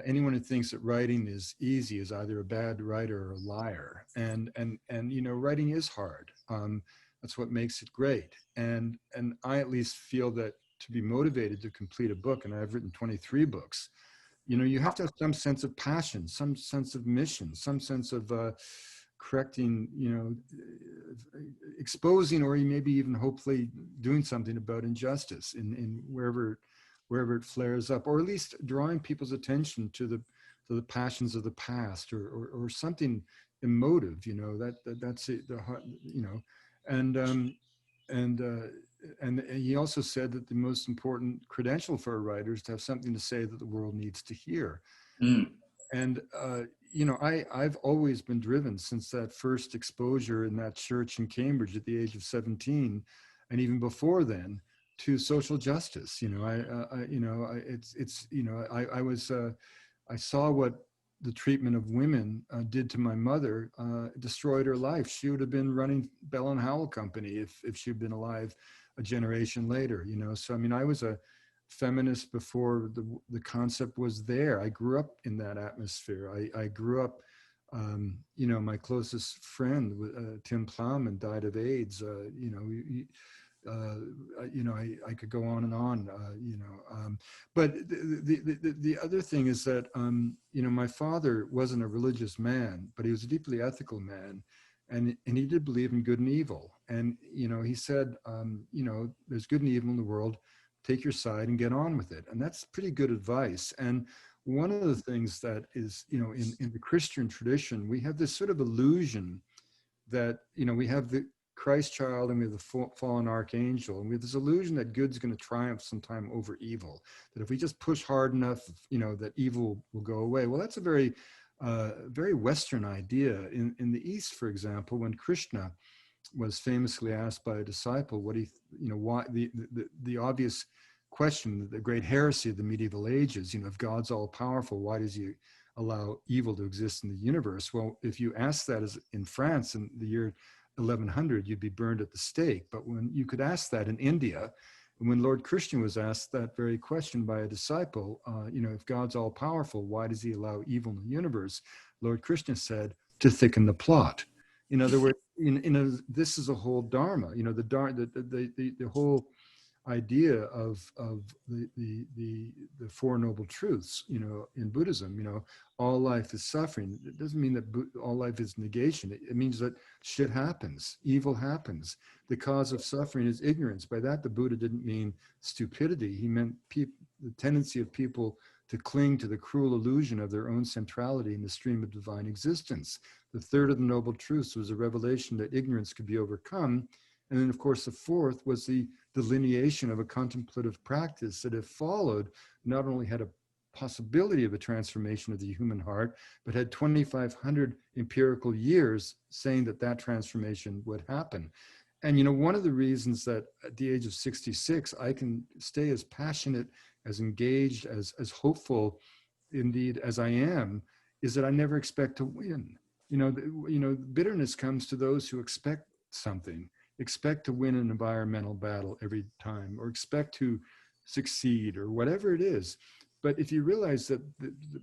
Speaker 2: anyone who thinks that writing is easy is either a bad writer or a liar. And you know, writing is hard. That's what makes it great. And I at least feel that to be motivated to complete a book, and I've written 23 books, you know, you have to have some sense of passion, some sense of mission, some sense of correcting, you know, exposing, or maybe even hopefully doing something about injustice in wherever it flares up, or at least drawing people's attention to the passions of the past, or something emotive, you know, that's it, the heart, you know. And he also said that the most important credential for a writer is to have something to say that the world needs to hear. And you know, I've always been driven since that first exposure in that church in Cambridge at the age of 17, and even before then, to social justice. You know, I saw what the treatment of women did to my mother, destroyed her life. She would have been running Bell and Howell Company if she'd been alive a generation later, you know. So, I mean, I was a feminist before the concept was there. I grew up in that atmosphere. I grew up, you know, my closest friend, Tim Plowman, died of AIDS. You know, I could go on and on, you know. But the other thing is that, you know, my father wasn't a religious man, but he was a deeply ethical man. and he did believe in good and evil. And, he said, there's good and evil in the world, take your side and get on with it. And that's pretty good advice. And one of the things that is, in the Christian tradition, we have this sort of illusion that, we have the Christ child and we have the fallen archangel, and we have this illusion that good's going to triumph sometime over evil, that if we just push hard enough, that evil will go away. Well, that's a very Western idea. In the East, for example, when Krishna was famously asked by a disciple why the obvious question, the great heresy of the medieval ages, if God's all powerful, why does he allow evil to exist in the universe? Well, if you ask that as in France in the year 1100, you'd be burned at the stake. But when you could ask that in India, and when Lord Krishna was asked that very question by a disciple, if God's all powerful, why does he allow evil in the universe? Lord Krishna said, to thicken the plot. In other words, this is a whole dharma. The whole idea of the Four Noble Truths. In Buddhism, all life is suffering. It doesn't mean that all life is negation. It means that shit happens, evil happens. The cause of suffering is ignorance. By that, the Buddha didn't mean stupidity. He meant the tendency of people to cling to the cruel illusion of their own centrality in the stream of divine existence. The third of the Noble Truths was a revelation that ignorance could be overcome. And then, of course, the fourth was the delineation of a contemplative practice that, if followed, not only had a possibility of a transformation of the human heart, but had 2,500 empirical years saying that transformation would happen. And, one of the reasons that at the age of 66, I can stay as passionate, as engaged, as hopeful, indeed, as I am, is that I never expect to win. Bitterness comes to those who expect something, expect to win an environmental battle every time, or expect to succeed, or whatever it is. But if you realize that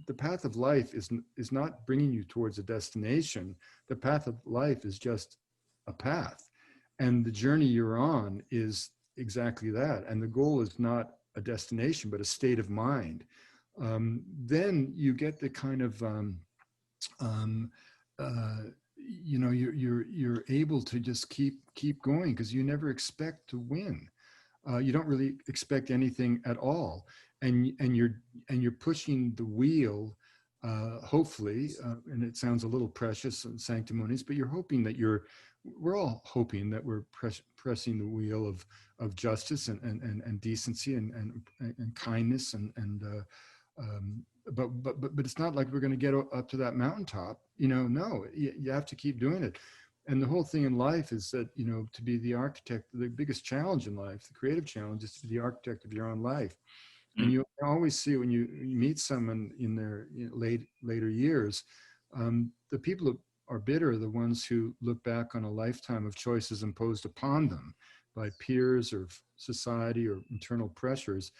Speaker 2: the path of life is not bringing you towards a destination, the path of life is just a path. And the journey you're on is exactly that. And the goal is not a destination, but a state of mind. Then you get the kind of, you're able to just keep going, because you never expect to win. You don't really expect anything at all, and you're pushing the wheel, hopefully, and it sounds a little precious and sanctimonious, but you're hoping that we're all hoping that we're pressing the wheel of justice and decency and kindness but it's not like we're going to get up to that mountaintop. No, you have to keep doing it. And the whole thing in life is that, to be the architect, the biggest challenge in life, the creative challenge, is to be the architect of your own life. And you always see when you meet someone in their later years, the people who are bitter are the ones who look back on a lifetime of choices imposed upon them by peers or society or internal pressures.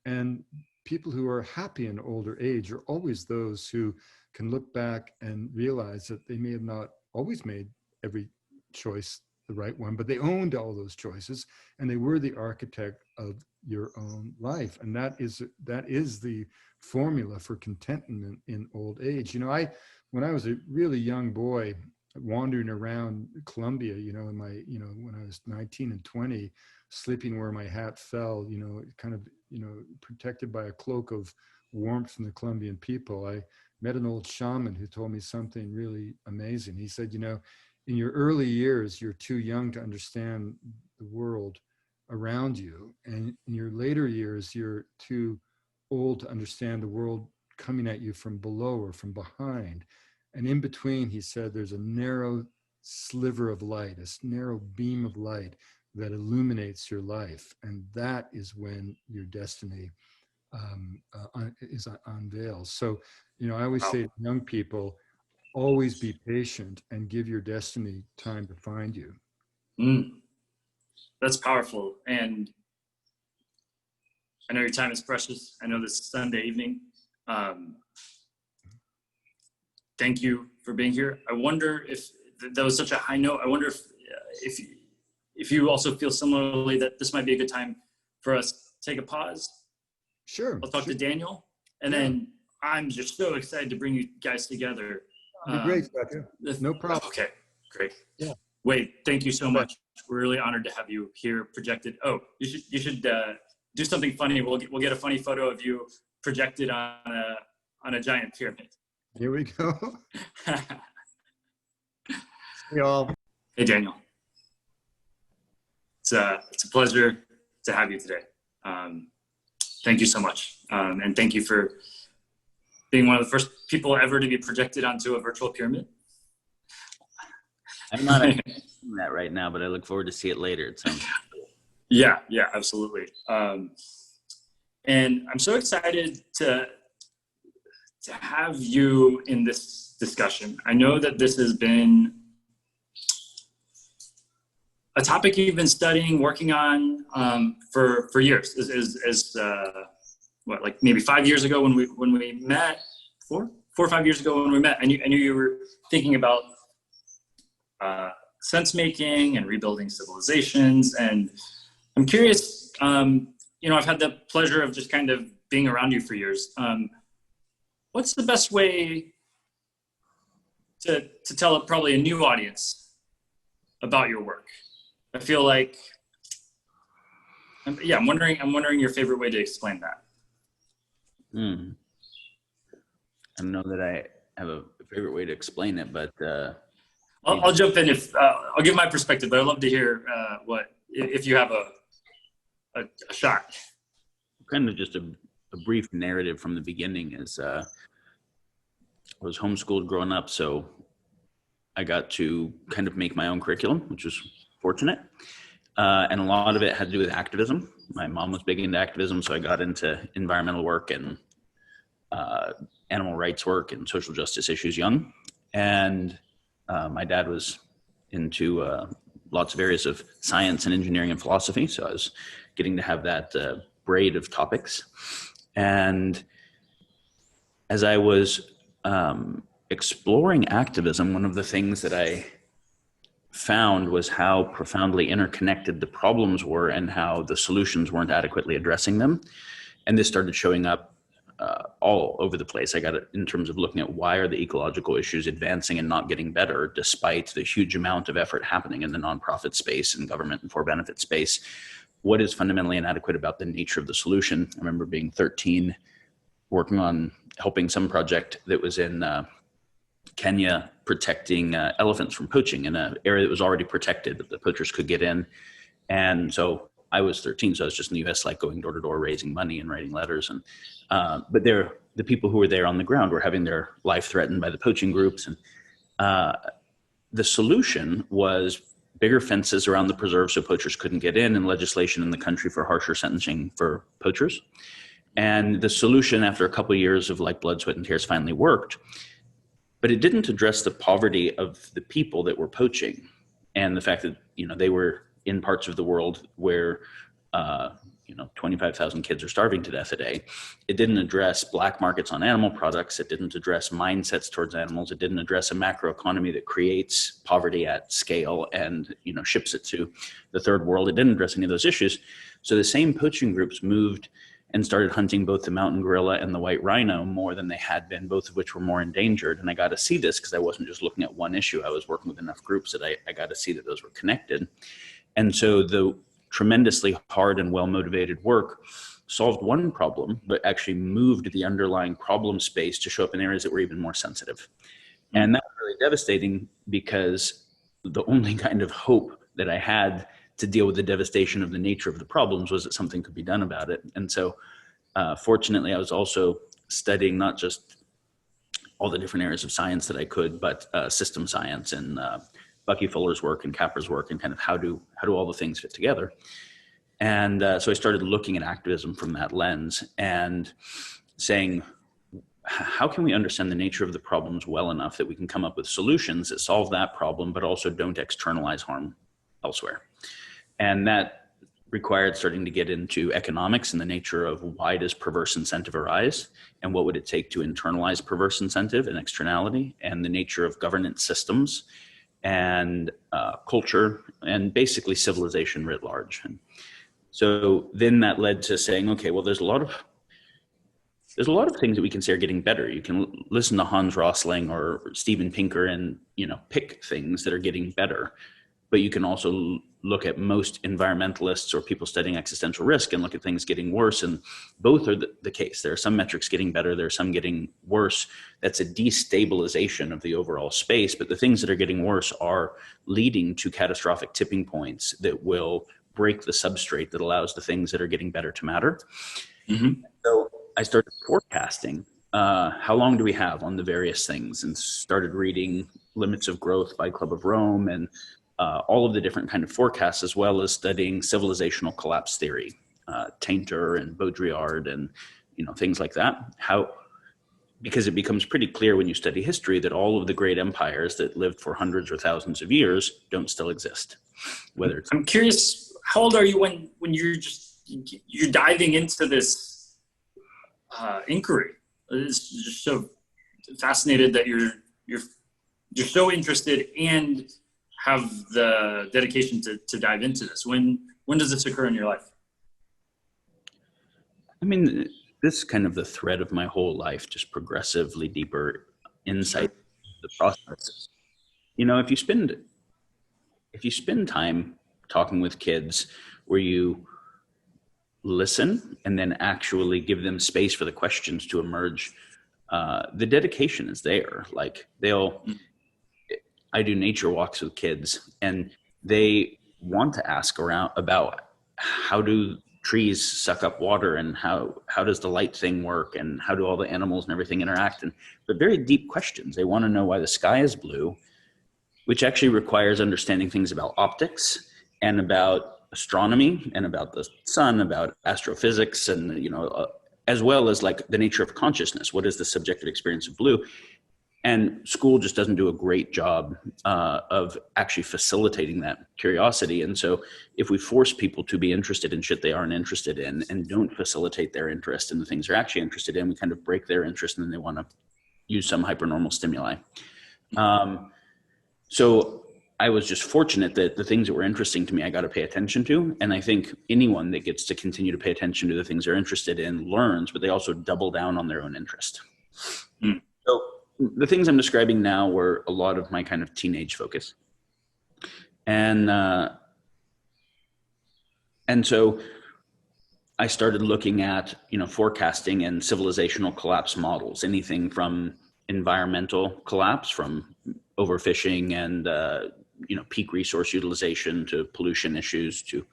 Speaker 2: And people who are happy in older age are always those who can look back and realize that they may have not always made every choice the right one, but they owned all those choices, and they were the architect of your own life. And that is the formula for contentment in old age. When I was a really young boy wandering around Colombia, when I was 19 and 20, sleeping where my hat fell, kind of, protected by a cloak of warmth from the Colombian people, I met an old shaman who told me something really amazing. He said, in your early years, you're too young to understand the world around you. And in your later years, you're too old to understand the world coming at you from below or from behind. And in between, he said, there's a narrow sliver of light, a narrow beam of light that illuminates your life. And that is when your destiny is unveiled. So, I always say to young people, always be patient and give your destiny time to find you.
Speaker 1: That's powerful. And I know your time is precious. I know this Sunday evening. Thank you for being here. I wonder if that was such a high note. I wonder if you also feel similarly that this might be a good time for us to take a pause.
Speaker 2: Sure.
Speaker 1: I'll talk to Daniel, and then I'm just so excited to bring you guys together.
Speaker 2: Great, Satya. No problem.
Speaker 1: Okay. Great.
Speaker 2: Yeah.
Speaker 1: Wade, thank you so much. We're really honored to have you here projected. Oh, you should do something funny. We'll get a funny photo of you projected on a giant pyramid.
Speaker 2: Here we go. Hey all.
Speaker 1: Hey Daniel. It's a pleasure to have you today. Thank you so much, and thank you for being one of the first people ever to be projected onto a virtual pyramid.
Speaker 4: I'm not doing that right now, but I look forward to see it later. It sounds cool.
Speaker 1: Yeah, absolutely. And I'm so excited to have you in this discussion. I know that this has been a topic you've been studying, working on for years. What, like maybe 5 years ago when we met, 4 or 5 years ago when we met, I knew you were thinking about sense making and rebuilding civilizations. And I'm curious, I've had the pleasure of just kind of being around you for years. What's the best way to tell probably a new audience about your work? I feel like, I'm wondering your favorite way to explain that.
Speaker 4: I don't know that I have a favorite way to explain it, but
Speaker 1: I'll jump in if I'll give my perspective, but I'd love to hear if you have a shot.
Speaker 4: kind of just a brief narrative from the beginning is I was homeschooled growing up, so I got to kind of make my own curriculum, which was fortunate. And a lot of it had to do with activism. My mom was big into activism, so I got into environmental work and animal rights work and social justice issues young. And my dad was into lots of areas of science and engineering and philosophy, so I was getting to have that braid of topics. And as I was exploring activism, one of the things that I found was how profoundly interconnected the problems were and how the solutions weren't adequately addressing them. And this started showing up all over the place. I got it in terms of looking at why are the ecological issues advancing and not getting better despite the huge amount of effort happening in the nonprofit space and government and for-benefit space. What is fundamentally inadequate about the nature of the solution? I remember being 13, working on helping some project that was in Kenya, protecting elephants from poaching in an area that was already protected, but the poachers could get in. And so I was 13, so I was just in the US, like going door to door, raising money and writing letters. And but the people who were there on the ground were having their life threatened by the poaching groups. And the solution was bigger fences around the preserve so poachers couldn't get in, and legislation in the country for harsher sentencing for poachers. And the solution, after a couple of years of like blood, sweat, and tears, finally worked. But it didn't address the poverty of the people that were poaching and the fact that, they were in parts of the world where, 25,000 kids are starving to death a day. It didn't address black markets on animal products. It didn't address mindsets towards animals. It didn't address a macroeconomy that creates poverty at scale and, ships it to the third world. It didn't address any of those issues. So the same poaching groups moved and started hunting both the mountain gorilla and the white rhino more than they had been, both of which were more endangered. And I got to see this because I wasn't just looking at one issue. I was working with enough groups that I got to see that those were connected. And so the tremendously hard and well-motivated work solved one problem, but actually moved the underlying problem space to show up in areas that were even more sensitive. And that was really devastating because the only kind of hope that I had to deal with the devastation of the nature of the problems was that something could be done about it. And so fortunately, I was also studying not just all the different areas of science that I could, but system science and Bucky Fuller's work and Capra's work and kind of how do all the things fit together. And so I started looking at activism from that lens and saying, how can we understand the nature of the problems well enough that we can come up with solutions that solve that problem, but also don't externalize harm elsewhere? And that required starting to get into economics and the nature of why does perverse incentive arise and what would it take to internalize perverse incentive and externality, and the nature of governance systems and culture and basically civilization writ large. And so then that led to saying, okay, well, there's a lot of there's a lot of things that we can say are getting better. You can listen to Hans Rosling or Steven Pinker and, pick things that are getting better. But you can also look at most environmentalists or people studying existential risk and look at things getting worse. And both are the case. There are some metrics getting better. There are some getting worse. That's a destabilization of the overall space. But the things that are getting worse are leading to catastrophic tipping points that will break the substrate that allows the things that are getting better to matter. Mm-hmm. So I started forecasting how long do we have on the various things, and started reading Limits of Growth by Club of Rome and all of the different kind of forecasts, as well as studying civilizational collapse theory, Tainter and Baudrillard and things like that. Because it becomes pretty clear when you study history that all of the great empires that lived for hundreds or thousands of years don't still exist.
Speaker 1: I'm curious, how old are you when you're diving into this inquiry? It's just so fascinated that you're so interested and have the dedication to dive into this. When does this occur in your life?
Speaker 4: I mean, this is kind of the thread of my whole life, just progressively deeper insight into the process. If you spend time talking with kids where you listen and then actually give them space for the questions to emerge, the dedication is there. Like I do nature walks with kids, and they want to ask around about how do trees suck up water, and how does the light thing work, and how do all the animals and everything interact, but very deep questions. They want to know why the sky is blue, which actually requires understanding things about optics and about astronomy and about the sun, about astrophysics, and as well as like the nature of consciousness. What is the subjective experience of blue? And school just doesn't do a great job of actually facilitating that curiosity. And so if we force people to be interested in shit they aren't interested in, and don't facilitate their interest in the things they're actually interested in, we kind of break their interest, and then they want to use some hypernormal stimuli. So I was just fortunate that the things that were interesting to me, I got to pay attention to. And I think anyone that gets to continue to pay attention to the things they're interested in learns, but they also double down on their own interest. Mm. So the things I'm describing now were a lot of my kind of teenage focus. And so I started looking at, forecasting and civilizational collapse models, anything from environmental collapse, from overfishing and, peak resource utilization, to pollution issues, to,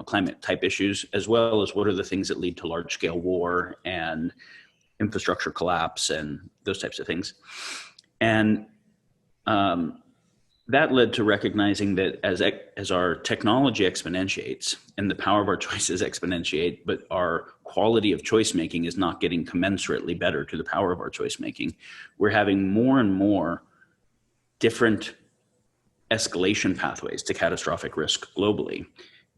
Speaker 4: climate type issues, as well as what are the things that lead to large scale war and infrastructure collapse and those types of things. And that led to recognizing that as our technology exponentiates and the power of our choices exponentiate, but our quality of choice making is not getting commensurately better to the power of our choice making, we're having more and more different escalation pathways to catastrophic risk globally,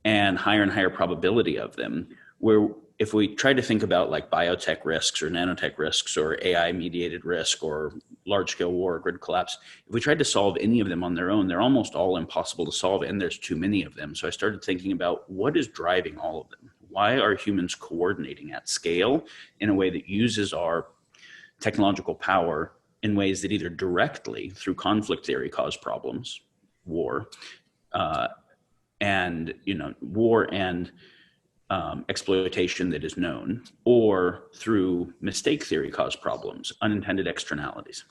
Speaker 4: and higher probability of them, where if we try to think about like biotech risks or nanotech risks or AI mediated risk or large scale war or grid collapse, if we tried to solve any of them on their own, they're almost all impossible to solve, and there's too many of them. So I started thinking about what is driving all of them. Why are humans coordinating at scale in a way that uses our technological power in ways that either directly through conflict theory cause problems, war, and exploitation that is known, or through mistake theory cause problems, unintended externalities.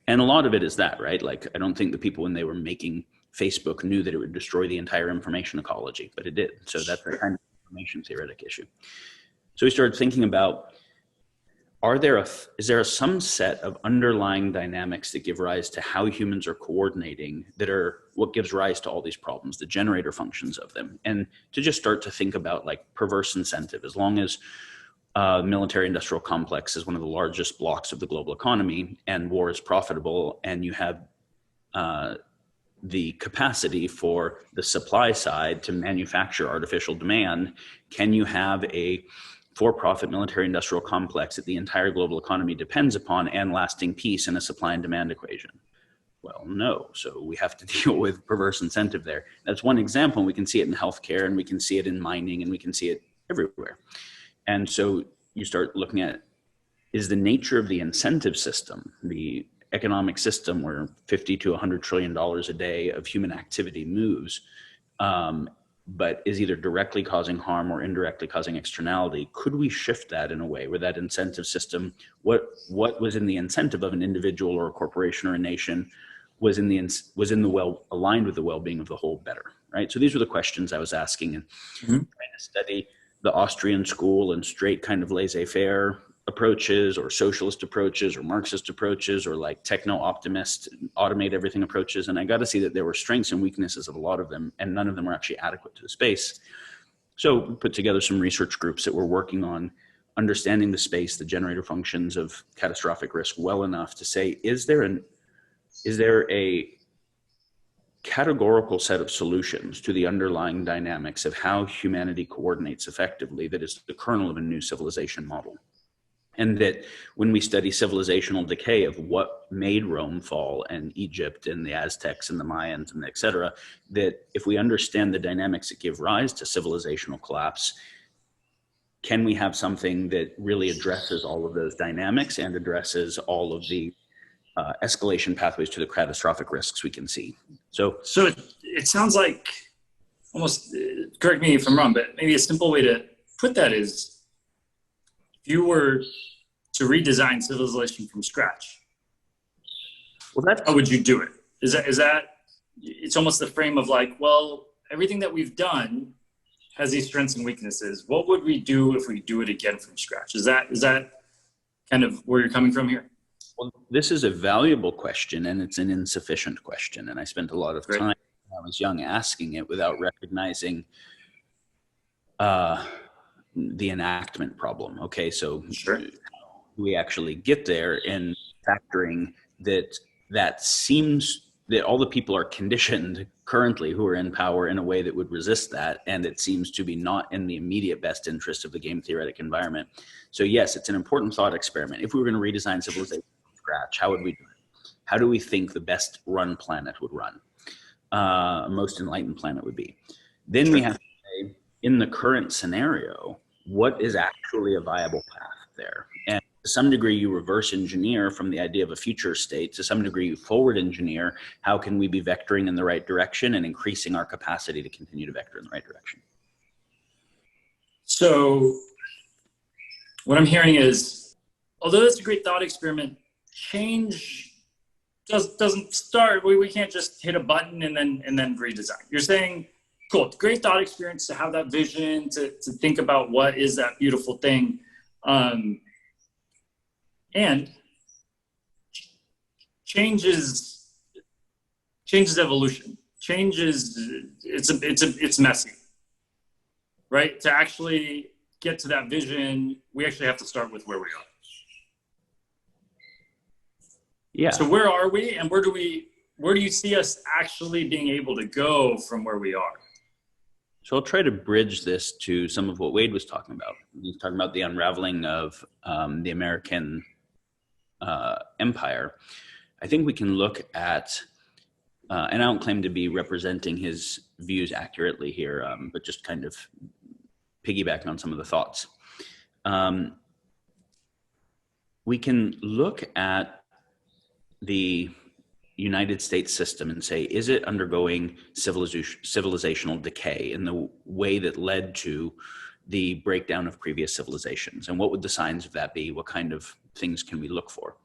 Speaker 4: And a lot of it is that, right? Like, I don't think the people when they were making Facebook knew that it would destroy the entire information ecology, but it did. So that's a kind of information theoretic issue. So we started thinking about, is there some set of underlying dynamics that give rise to how humans are coordinating that are what gives rise to all these problems, the generator functions of them? And to just start to think about like perverse incentive. As long as military industrial complex is one of the largest blocks of the global economy, and war is profitable, and you have the capacity for the supply side to manufacture artificial demand, can you have a for-profit military industrial complex that the entire global economy depends upon and lasting peace in a supply and demand equation? Well, no. So we have to deal with perverse incentive there. That's one example. We can see it in healthcare, and we can see it in mining, and we can see it everywhere. And so you start looking at, is the nature of the incentive system, the economic system where 50 to $100 trillion a day of human activity moves, but is either directly causing harm or indirectly causing externality. Could we shift that in a way where that incentive system, what was in the incentive of an individual or a corporation or a nation was in the well aligned with the well-being of the whole better, right? So these were the questions I was asking, and trying to study the Austrian school and straight kind of laissez-faire approaches, or socialist approaches, or Marxist approaches, or like techno-optimist, automate everything approaches. And I got to see that there were strengths and weaknesses of a lot of them, and none of them were actually adequate to the space. So we put together some research groups that were working on understanding the space, the generator functions of catastrophic risk well enough to say, is there a categorical set of solutions to the underlying dynamics of how humanity coordinates effectively that is the kernel of a new civilization model? And that when we study civilizational decay of what made Rome fall, and Egypt and the Aztecs and the Mayans and et cetera, that if we understand the dynamics that give rise to civilizational collapse, can we have something that really addresses all of those dynamics and addresses all of the escalation pathways to the catastrophic risks we can see? So
Speaker 1: it sounds like, almost, correct me if I'm wrong, but maybe a simple way to put that is, if you were to redesign civilization from scratch, how would you do it? Is that it's almost the frame of like, well, everything that we've done has these strengths and weaknesses. What would we do if we do it again from scratch? Is that kind of where you're coming from here?
Speaker 4: Well, this is a valuable question, and it's an insufficient question. And I spent a lot of time when I was young asking it without recognizing the enactment problem. Okay, so how do we actually get there in factoring that seems that all the people are conditioned currently who are in power in a way that would resist that, and it seems to be not in the immediate best interest of the game theoretic environment. So yes, it's an important thought experiment. If we were going to redesign civilization from scratch, how would we do it? How do we think the best run planet would run? Most enlightened planet would be. Then we have to say, in the current scenario, what is actually a viable path there? And to some degree, you reverse engineer from the idea of a future state. To some degree, you forward engineer. How can we be vectoring in the right direction and increasing our capacity to continue to vector in the right direction?
Speaker 1: So what I'm hearing is, although it's a great thought experiment, change doesn't start. We can't just hit a button and then redesign. You're saying, cool, great thought experience to have that vision, to think about what is that beautiful thing. And changes evolution. It's messy, right? To actually get to that vision, we actually have to start with where we are.
Speaker 4: Yeah.
Speaker 1: So where are we, and where do you see us actually being able to go from where we are?
Speaker 4: So I'll try to bridge this to some of what Wade was talking about. He's talking about the unraveling of the American empire. I think we can look at, and I don't claim to be representing his views accurately here, but just kind of piggybacking on some of the thoughts. We can look at the United States system and say, is it undergoing civilizational decay in the way that led to the breakdown of previous civilizations? And what would the signs of that be? What kind of things can we look for?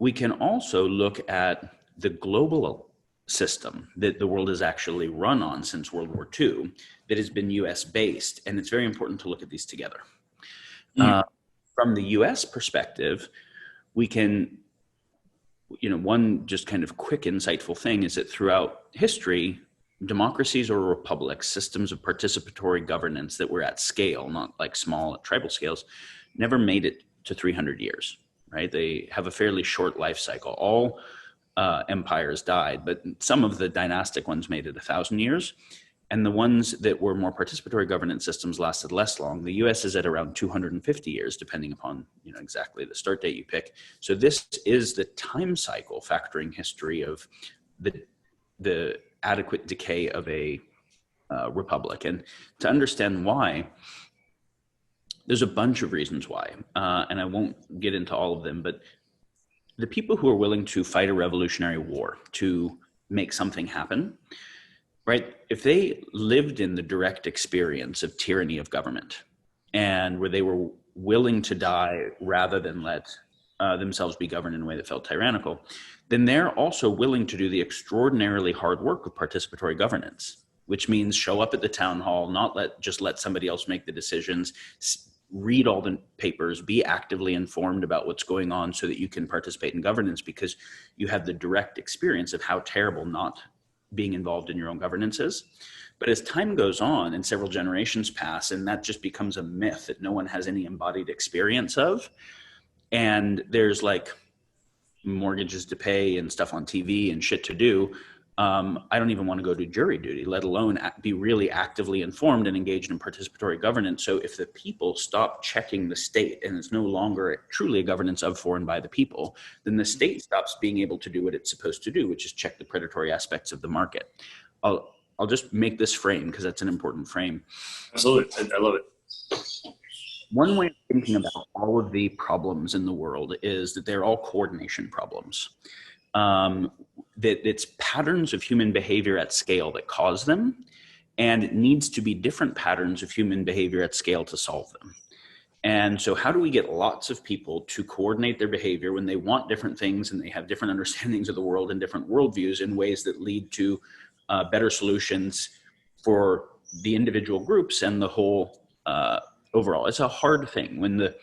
Speaker 4: We can also look at the global system that the world has actually run on since World War II that has been US based. And it's very important to look at these together. From the US perspective, we can, one just kind of quick insightful thing is that throughout history, democracies or republics, systems of participatory governance that were at scale, not like small tribal scales, never made it to 300 years, right? They have a fairly short life cycle. All empires died, but some of the dynastic ones made it 1,000 years. And the ones that were more participatory governance systems lasted less long. The US is at around 250 years, depending upon exactly the start date you pick. So this is the time cycle factoring history of the adequate decay of a republic. And to understand why, There's a bunch of reasons why, and I won't get into all of them, but the people who are willing to fight a revolutionary war to make something happen, right? If they lived in the direct experience of tyranny of government and where they were willing to die rather than let themselves be governed in a way that felt tyrannical, then they're also willing to do the extraordinarily hard work of participatory governance, which means show up at the town hall, not just let somebody else make the decisions, read all the papers, be actively informed about what's going on so that you can participate in governance, because you have the direct experience of how terrible not being involved in your own governance is. But as time goes on and several generations pass, and that just becomes a myth that no one has any embodied experience of, and there's like mortgages to pay and stuff on TV and shit to do, I don't even want to go to jury duty, let alone be really actively informed and engaged in participatory governance. So if the people stop checking the state and it's no longer truly a governance of, for, and by the people, then the state stops being able to do what it's supposed to do, which is check the predatory aspects of the market. I'll just make this frame because that's an important frame.
Speaker 1: Absolutely, I love it.
Speaker 4: One way of thinking about all of the problems in the world is that they're all coordination problems. That it's patterns of human behavior at scale that cause them, and it needs to be different patterns of human behavior at scale to solve them. And so how do we get lots of people to coordinate their behavior when they want different things and they have different understandings of the world and different worldviews in ways that lead to better solutions for the individual groups and the whole overall? It's a hard thing. When the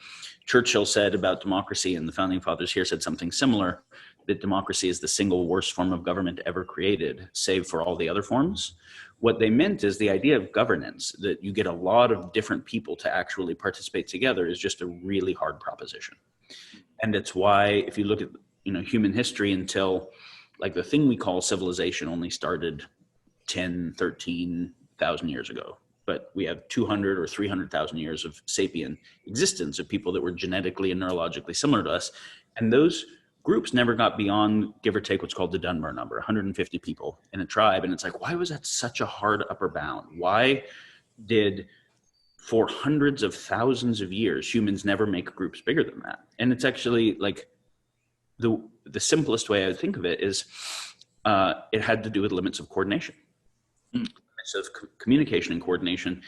Speaker 4: Churchill said about democracy, and the founding fathers here said something similar, that democracy is the single worst form of government ever created, save for all the other forms. What they meant is the idea of governance, that you get a lot of different people to actually participate together, is just a really hard proposition. And it's why, if you look at human history, until like the thing we call civilization only started 10, 13,000 years ago. But we have 200 or 300,000 years of sapient existence of people that were genetically and neurologically similar to us. And those groups never got beyond, give or take, what's called the Dunbar number, 150 people in a tribe. And it's like, why was that such a hard upper bound? Why did, for hundreds of thousands of years, humans never make groups bigger than that? And it's actually like, the simplest way I would think of it is it had to do with limits of coordination. Of communication and coordination.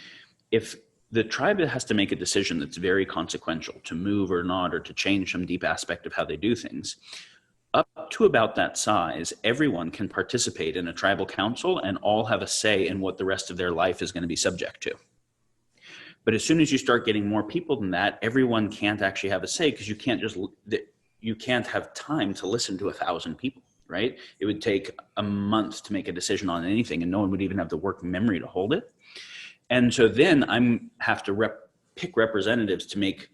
Speaker 4: If the tribe has to make a decision that's very consequential, to move or not, or to change some deep aspect of how they do things, up to about that size, everyone can participate in a tribal council and all have a say in what the rest of their life is going to be subject to. But as soon as you start getting more people than that, everyone can't actually have a say, because you can't have time to listen to 1,000 people. Right? It would take a month to make a decision on anything, and no one would even have the work memory to hold it. And so then I have to pick representatives to make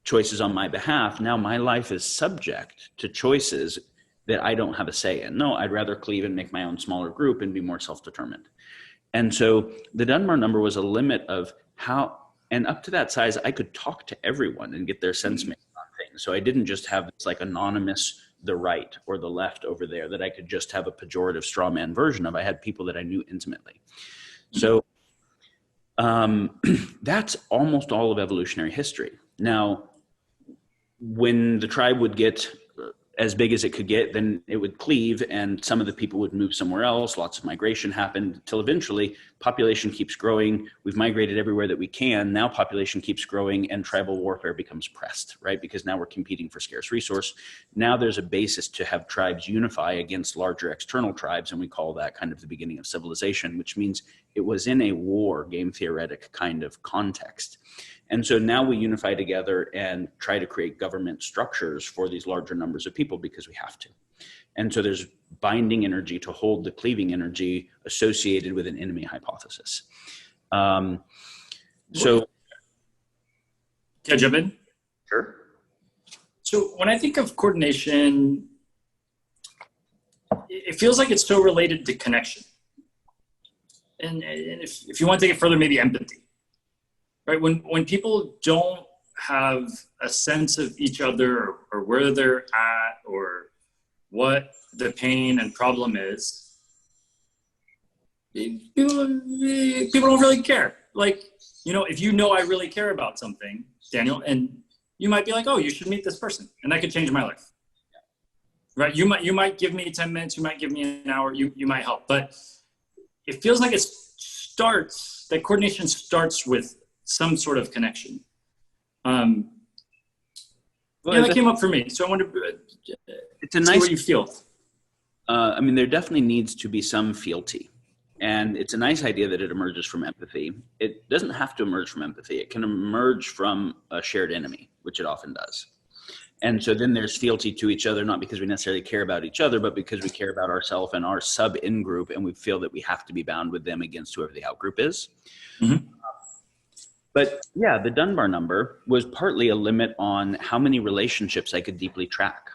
Speaker 4: choices on my behalf. Now my life is subject to choices that I don't have a say in. No, I'd rather cleave and make my own smaller group and be more self-determined. And so the Dunbar number was a limit of how, and up to that size, I could talk to everyone and get their sense made on things. So I didn't just have this like anonymous, the right or the left over there, that I could just have a pejorative straw man version of. I had people that I knew intimately. So that's almost all of evolutionary history. Now, when the tribe would get as big as it could get, then it would cleave and some of the people would move somewhere else. Lots of migration happened till eventually population keeps growing. We've migrated everywhere that we can. Now population keeps growing and tribal warfare becomes pressed, right? Because now we're competing for scarce resource. Now there's a basis to have tribes unify against larger external tribes. And we call that kind of the beginning of civilization, which means it was in a war, game theoretic kind of context. And so now we unify together and try to create government structures for these larger numbers of people because we have to. And so there's binding energy to hold the cleaving energy associated with an enemy hypothesis. Can
Speaker 1: I jump in?
Speaker 4: Sure.
Speaker 1: So when I think of coordination, it feels like it's so related to connection. And if you want to take it further, maybe empathy. Right, when people don't have a sense of each other or where they're at or what the pain and problem is, people don't really care. Like, you know, if you know I really care about something, Daniel, and you might be like, oh, you should meet this person, and that could change my life. Right? You might give me 10 minutes, you might give me an hour, you might help, but it feels like that coordination starts with some sort of connection. Well, that came up for me, so I wonder,
Speaker 4: it's a
Speaker 1: see
Speaker 4: nice,
Speaker 1: what you feel.
Speaker 4: I mean, there definitely needs to be some fealty. And it's a nice idea that it emerges from empathy. It doesn't have to emerge from empathy. It can emerge from a shared enemy, which it often does. And so then there's fealty to each other, not because we necessarily care about each other, but because we care about ourselves and our sub-in group, and we feel that we have to be bound with them against whoever the out group is. Mm-hmm. But yeah, the Dunbar number was partly a limit on how many relationships I could deeply track.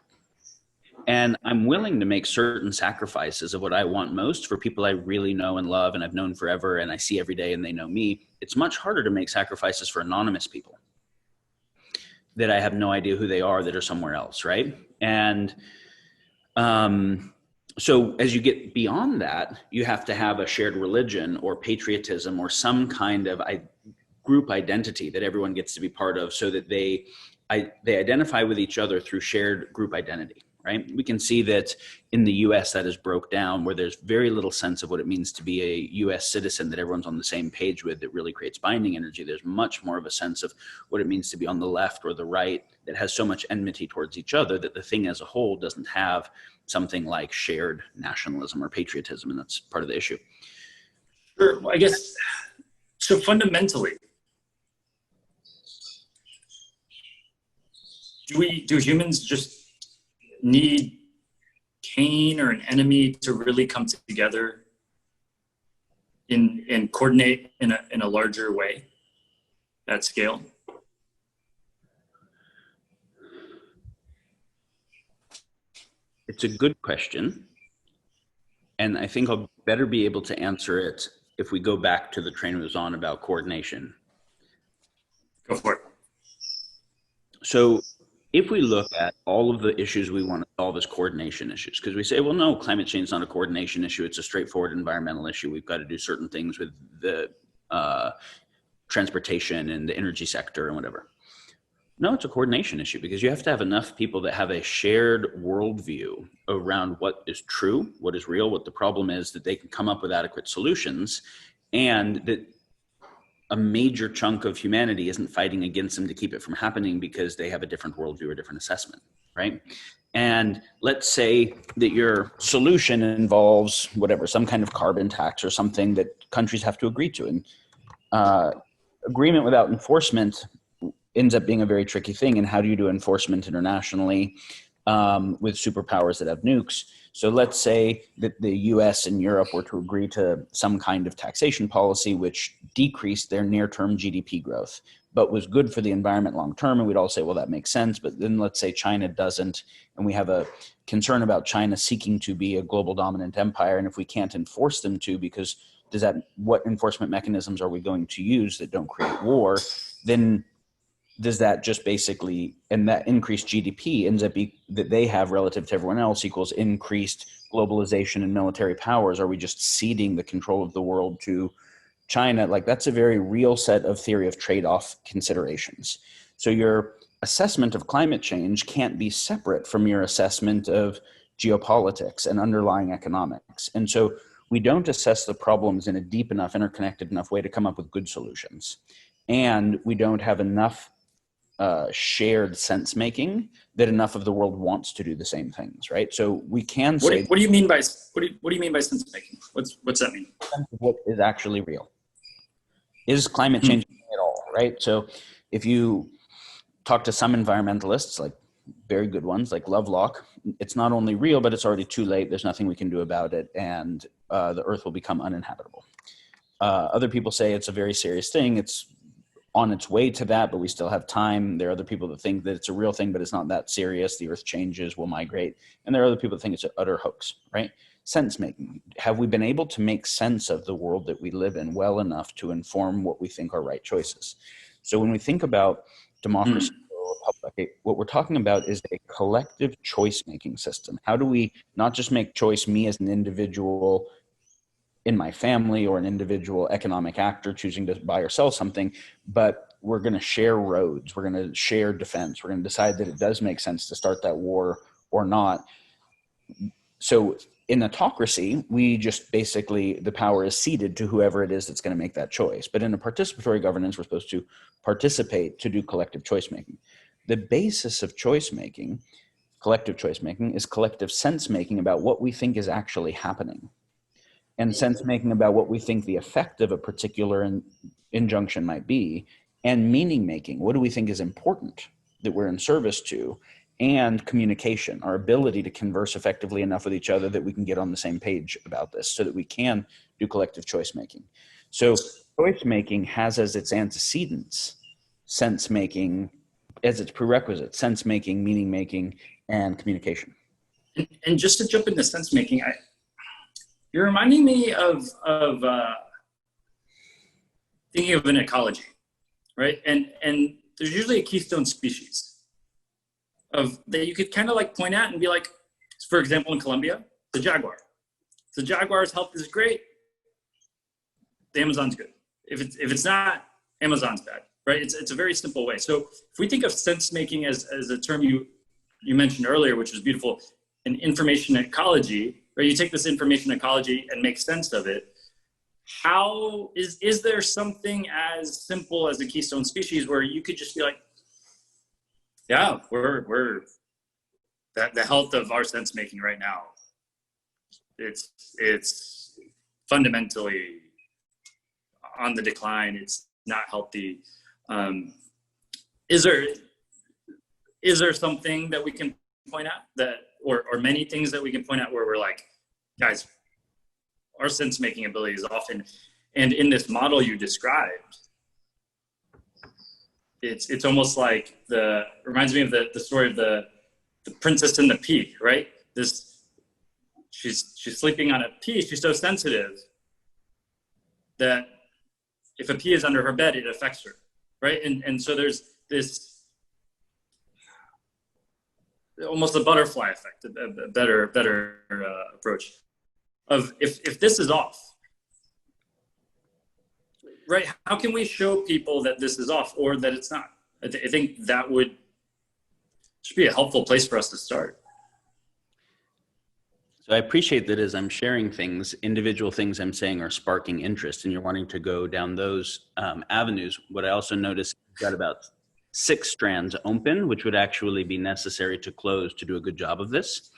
Speaker 4: And I'm willing to make certain sacrifices of what I want most for people I really know and love and I've known forever and I see every day and they know me. It's much harder to make sacrifices for anonymous people that I have no idea who they are, that are somewhere else, right? And so as you get beyond that, you have to have a shared religion or patriotism or some kind of group identity that everyone gets to be part of, so that they identify with each other through shared group identity. Right? We can see that in the US that is broke down, where there's very little sense of what it means to be a US citizen that everyone's on the same page with, that really creates binding energy. There's much more of a sense of what it means to be on the left or the right that has so much enmity towards each other that the thing as a whole doesn't have something like shared nationalism or patriotism, and that's part of the issue.
Speaker 1: Sure. Well, I guess, so fundamentally, do humans just need Cain or an enemy to really come together and coordinate in a larger way at scale?
Speaker 4: It's a good question. And I think I'll better be able to answer it if we go back to the train we was on about coordination.
Speaker 1: Go for it.
Speaker 4: So if we look at all of the issues we want to solve as coordination issues, because we say, well, no, climate change is not a coordination issue. It's a straightforward environmental issue. We've got to do certain things with the transportation and the energy sector and whatever. No, it's a coordination issue, because you have to have enough people that have a shared worldview around what is true, what is real, what the problem is, that they can come up with adequate solutions, and that a major chunk of humanity isn't fighting against them to keep it from happening because they have a different worldview or different assessment, right? And let's say that your solution involves whatever, some kind of carbon tax or something that countries have to agree to. And agreement without enforcement ends up being a very tricky thing. And how do you do enforcement internationally with superpowers that have nukes? So let's say that the US and Europe were to agree to some kind of taxation policy which decreased their near-term GDP growth, but was good for the environment long-term. And we'd all say, well, that makes sense. But then let's say China doesn't, and we have a concern about China seeking to be a global dominant empire. And if we can't enforce them to, because what enforcement mechanisms are we going to use that don't create war? Then does that just basically, and that increased GDP ends up that they have relative to everyone else equals increased globalization and military powers? Are we just ceding the control of the world to China? Like, that's a very real set of theory of trade-off considerations. So your assessment of climate change can't be separate from your assessment of geopolitics and underlying economics. And so we don't assess the problems in a deep enough, interconnected enough way to come up with good solutions. And we don't have enough shared sense making that enough of the world wants to do the same things, right? So we can say,
Speaker 1: what do you mean by sense making? What's that mean?
Speaker 4: What is actually real? Is climate change at all, right? So if you talk to some environmentalists, like very good ones like Lovelock, it's not only real, but it's already too late. There's nothing we can do about it, and the earth will become uninhabitable. Other people say it's a very serious thing. It's on its way to that, but we still have time. There are other people that think that it's a real thing, but it's not that serious. The earth changes, will migrate. And there are other people that think it's an utter hoax, right? Sense making. Have we been able to make sense of the world that we live in well enough to inform what we think are right choices? So when we think about democracy or republic, what we're talking about is a collective choice making system. How do we not just make choice, me as an individual in my family or an individual economic actor choosing to buy or sell something, but we're going to share roads. We're going to share defense. We're going to decide that it does make sense to start that war or not. So in autocracy, we just basically, the power is ceded to whoever it is that's going to make that choice. But in a participatory governance, we're supposed to participate to do collective choice making. The basis of choice making, collective choice making, is collective sense making about what we think is actually happening, and sense making about what we think the effect of a particular injunction might be, and meaning making. What do we think is important that we're in service to? And communication, our ability to converse effectively enough with each other that we can get on the same page about this so that we can do collective choice making. So choice making has as its antecedents sense making, as its prerequisite, sense making, meaning making, and communication.
Speaker 1: And just to jump into sense making, you're reminding me of thinking of an ecology, right? And there's usually a keystone species of that you could kind of like point at and be like, for example, in Colombia, the jaguar. The jaguar's health is great. The Amazon's good. If it's not, Amazon's bad, right? It's a very simple way. So if we think of sense making as a term you mentioned earlier, which was beautiful, an information ecology, right? You take this information ecology and make sense of it. How is there something as simple as a keystone species where you could just be like, yeah, we're the health of our sense making right now, it's fundamentally on the decline. It's not healthy. Is there something that we can point at that, or many things that we can point at where we're like, guys, our sense making ability is often, and in this model you described, it's almost like reminds me of the story of the princess and the pea, right? She's sleeping on a pea. She's so sensitive that if a pea is under her bed, it affects her, right? And so there's this almost a butterfly effect, a better approach of if this is off, right? How can we show people that this is off or that it's not? I think that should be a helpful place for us to start.
Speaker 4: So I appreciate that as I'm sharing things, individual things I'm saying are sparking interest and you're wanting to go down those avenues. What I also noticed, you've got about 6 strands open, which would actually be necessary to close to do a good job of this.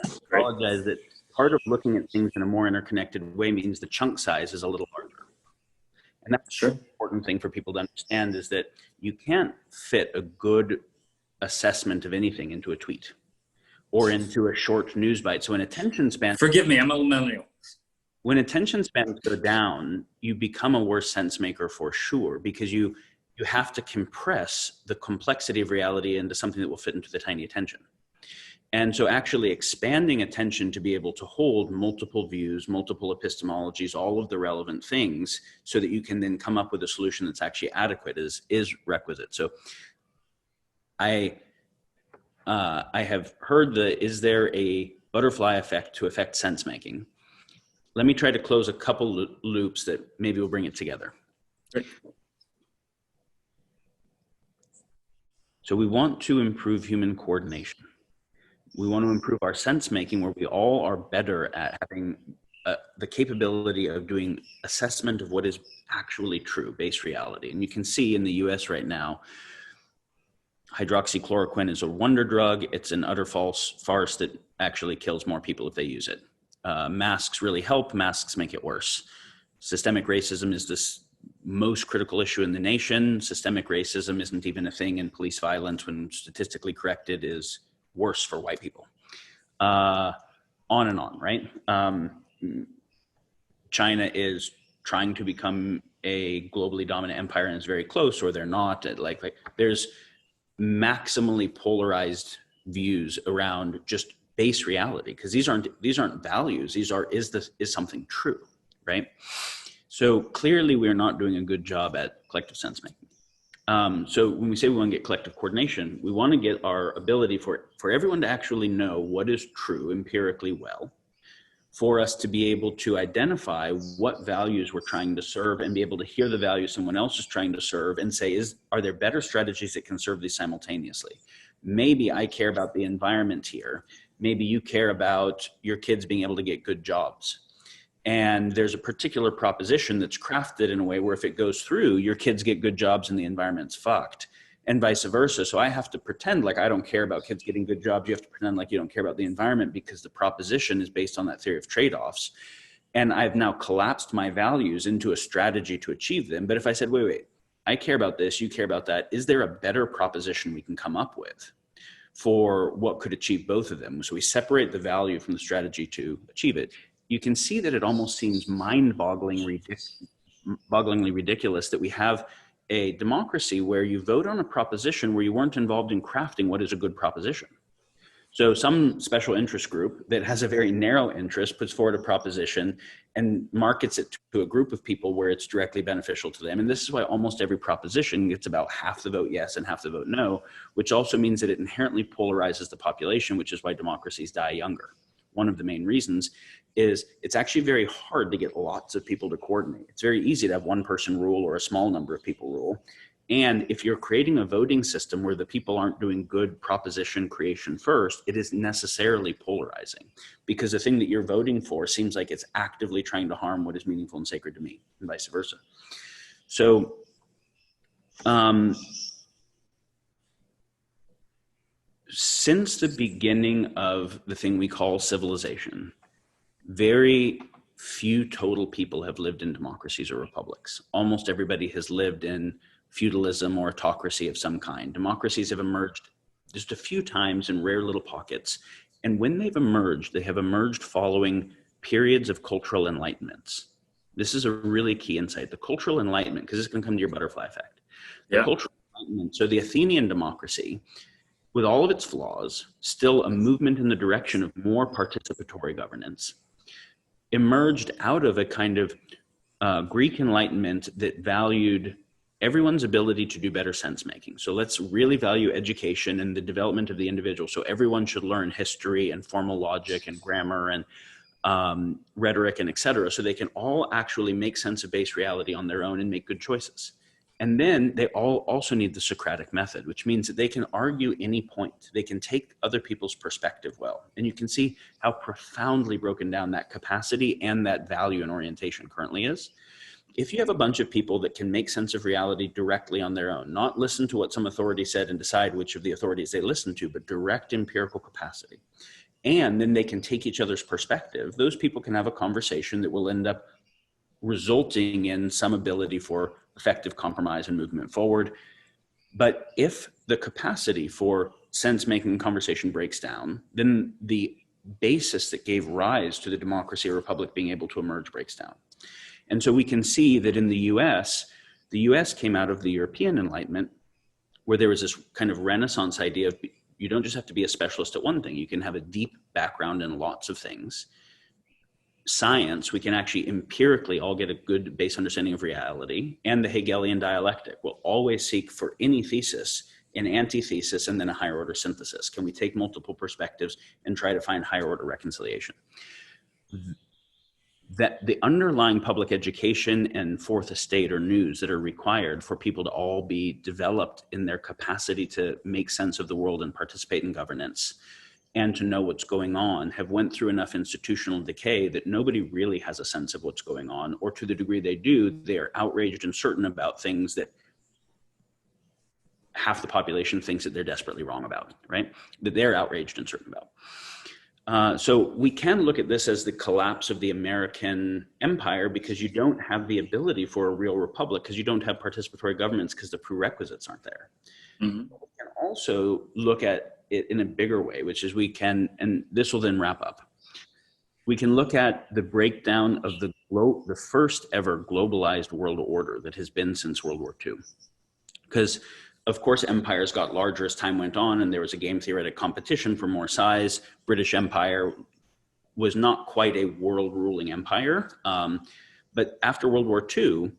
Speaker 4: And I apologize that part of looking at things in a more interconnected way means the chunk size is a little larger. And that's an important thing for people to understand, is that you can't fit a good assessment of anything into a tweet or into a short news bite. So an attention span.
Speaker 1: Forgive me, I'm a millennial.
Speaker 4: When attention spans go down, you become a worse sense maker for sure, because you have to compress the complexity of reality into something that will fit into the tiny attention. And so actually expanding attention to be able to hold multiple views, multiple epistemologies, all of the relevant things, so that you can then come up with a solution that's actually adequate is requisite. So I have heard is there a butterfly effect to affect sense making? Let me try to close a couple loops that maybe will bring it together.
Speaker 1: Great.
Speaker 4: So we want to improve human coordination. We want to improve our sense making, where we all are better at having the capability of doing assessment of what is actually true, base reality. And you can see in the US right now, hydroxychloroquine is a wonder drug. It's an utter farce that actually kills more people if they use it. Masks really help. Masks make it worse. Systemic racism is this most critical issue in the nation. Systemic racism isn't even a thing, and police violence, when statistically corrected, is worse for white people. On and on, right? China is trying to become a globally dominant empire and is very close, or they're not. Like there's maximally polarized views around just base reality, because these aren't values. These are, is something true, right? So clearly we are not doing a good job at collective sense making. So when we say we want to get collective coordination, we want to get our ability for everyone to actually know what is true empirically well, for us to be able to identify what values we're trying to serve and be able to hear the values someone else is trying to serve and say, are there better strategies that can serve these simultaneously? Maybe I care about the environment here. Maybe you care about your kids being able to get good jobs. And there's a particular proposition that's crafted in a way where if it goes through, your kids get good jobs and the environment's fucked, and vice versa. So I have to pretend like I don't care about kids getting good jobs. You have to pretend like you don't care about the environment because the proposition is based on that theory of trade-offs. And I've now collapsed my values into a strategy to achieve them. But if I said, wait, I care about this, you care about that, is there a better proposition we can come up with for what could achieve both of them? So we separate the value from the strategy to achieve it. You can see that it almost seems mind-bogglingly ridiculous that we have a democracy where you vote on a proposition where you weren't involved in crafting what is a good proposition. So some special interest group that has a very narrow interest puts forward a proposition and markets it to a group of people where it's directly beneficial to them. And this is why almost every proposition gets about half the vote yes and half the vote no, which also means that it inherently polarizes the population, which is why democracies die younger. One of the main reasons is it's actually very hard to get lots of people to coordinate. It's very easy to have one person rule or a small number of people rule. And if you're creating a voting system where the people aren't doing good proposition creation first, it is necessarily polarizing because the thing that you're voting for seems like it's actively trying to harm what is meaningful and sacred to me, and vice versa. So, since the beginning of the thing we call civilization, very few total people have lived in democracies or republics. Almost everybody has lived in feudalism or autocracy of some kind. Democracies have emerged just a few times in rare little pockets. And when they've emerged, they have emerged following periods of cultural enlightenments. This is a really key insight. The cultural enlightenment, because this can come to your butterfly effect. The cultural enlightenment, so the Athenian democracy, with all of its flaws, still a movement in the direction of more participatory governance, emerged out of a kind of Greek Enlightenment that valued everyone's ability to do better sense making. So let's really value education and the development of the individual. So everyone should learn history and formal logic and grammar and rhetoric and et cetera, so they can all actually make sense of base reality on their own and make good choices. And then they all also need the Socratic method, which means that they can argue any point. They can take other people's perspective well. And you can see how profoundly broken down that capacity and that value and orientation currently is. If you have a bunch of people that can make sense of reality directly on their own, not listen to what some authority said and decide which of the authorities they listen to, but direct empirical capacity, and then they can take each other's perspective, those people can have a conversation that will end up resulting in some ability for effective compromise and movement forward. But if the capacity for sense-making conversation breaks down, then the basis that gave rise to the democracy or republic being able to emerge breaks down. And so we can see that in the US came out of the European Enlightenment, where there was this kind of Renaissance idea of you don't just have to be a specialist at one thing. You can have a deep background in lots of things. Science, we can actually empirically all get a good base understanding of reality, and the Hegelian dialectic will always seek for any thesis an antithesis and then a higher order synthesis. Can we take multiple perspectives and try to find higher order reconciliation? That the underlying public education and fourth estate or news that are required for people to all be developed in their capacity to make sense of the world and participate in governance and to know what's going on have went through enough institutional decay that nobody really has a sense of what's going on, or to the degree they do, they are outraged and certain about things that half the population thinks that they're desperately wrong about, right? That they're outraged and certain about. So we can look at this as the collapse of the American empire because you don't have the ability for a real republic because you don't have participatory governments because the prerequisites aren't there. Mm-hmm. We can also look at it in a bigger way, which is we can, and this will then wrap up. We can look at the breakdown of the first ever globalized world order that has been since World War II. Because of course, empires got larger as time went on, and there was a game theoretic competition for more size. British Empire was not quite a world-ruling empire, but after World War II,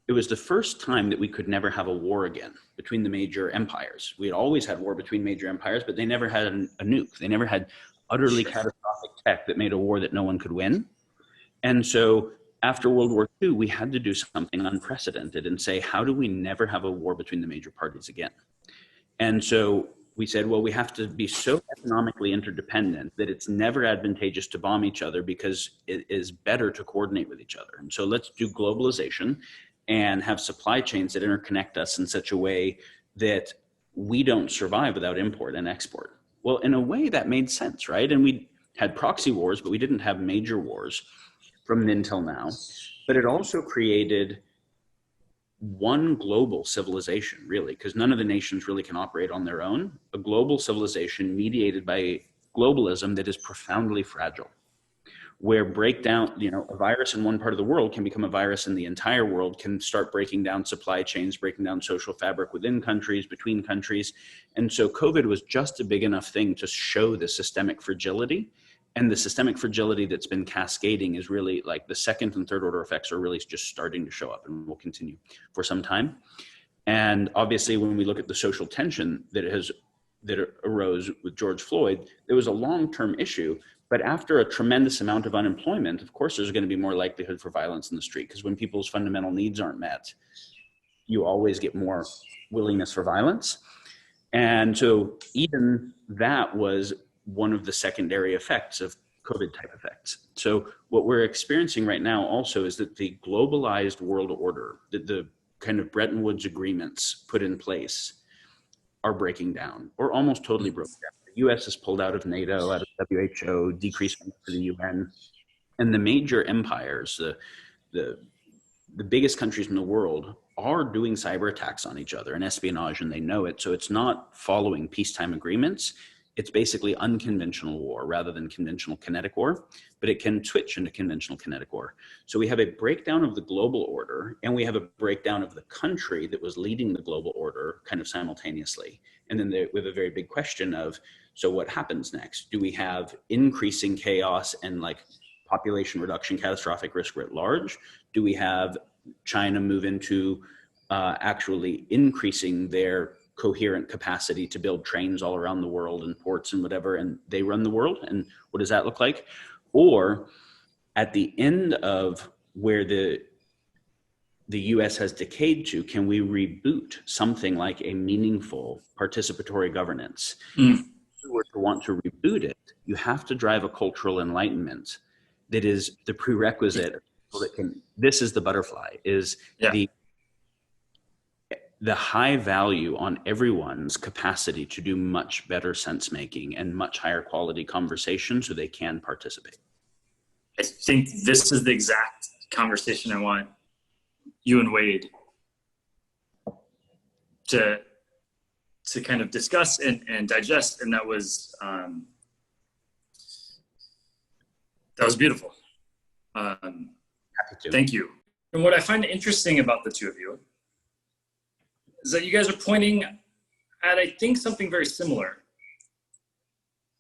Speaker 4: it was the first time that we could never have a war again between the major empires. We had always had war between major empires, but they never had a nuke. They never had utterly catastrophic tech that made a war that no one could win. And so after World War II, we had to do something unprecedented and say, how do we never have a war between the major parties again? And so we said, well, we have to be so economically interdependent that it's never advantageous to bomb each other because it is better to coordinate with each other. And so let's do globalization and have supply chains that interconnect us in such a way that we don't survive without import and export. Well, in a way that made sense, right? And we had proxy wars, but we didn't have major wars from then till now. But it also created one global civilization, really, because none of the nations really can operate on their own. A global civilization mediated by globalism that is profoundly fragile, where breakdown, a virus in one part of the world can become a virus in the entire world, can start breaking down supply chains, breaking down social fabric within countries, between countries. And so COVID was just a big enough thing to show the systemic fragility. And the systemic fragility that's been cascading is really like the second and third order effects are really just starting to show up and will continue for some time. And obviously, when we look at the social tension that arose with George Floyd, there was a long-term issue. But after a tremendous amount of unemployment, of course, there's going to be more likelihood for violence in the street, because when people's fundamental needs aren't met, you always get more willingness for violence. And so even that was one of the secondary effects of COVID type effects. So what we're experiencing right now also is that the globalized world order, the kind of Bretton Woods agreements put in place, are breaking down or almost totally broken down. The US has pulled out of NATO, out of WHO, decreased funding for the UN. And the major empires, the biggest countries in the world, are doing cyber attacks on each other and espionage, and they know it. So it's not following peacetime agreements. It's basically unconventional war rather than conventional kinetic war, but it can switch into conventional kinetic war. So we have a breakdown of the global order, and we have a breakdown of the country that was leading the global order kind of simultaneously. And then we have a very big question of, so what happens next? Do we have increasing chaos and like population reduction, catastrophic risk writ large? Do we have China move into actually increasing their coherent capacity to build trains all around the world and ports and whatever, and they run the world? And what does that look like? Or at the end of where the US has decayed to, can we reboot something like a meaningful participatory governance? If you were to want to reboot it, you have to drive a cultural enlightenment that is the prerequisite so that this is the butterfly, is the high value on everyone's capacity to do much better sense making and much higher quality conversation so they can participate.
Speaker 1: I think this is the exact conversation I want you and Wade to kind of discuss and digest. And that was beautiful. Thank you. And what I find interesting about the two of you is that you guys are pointing at, I think, something very similar.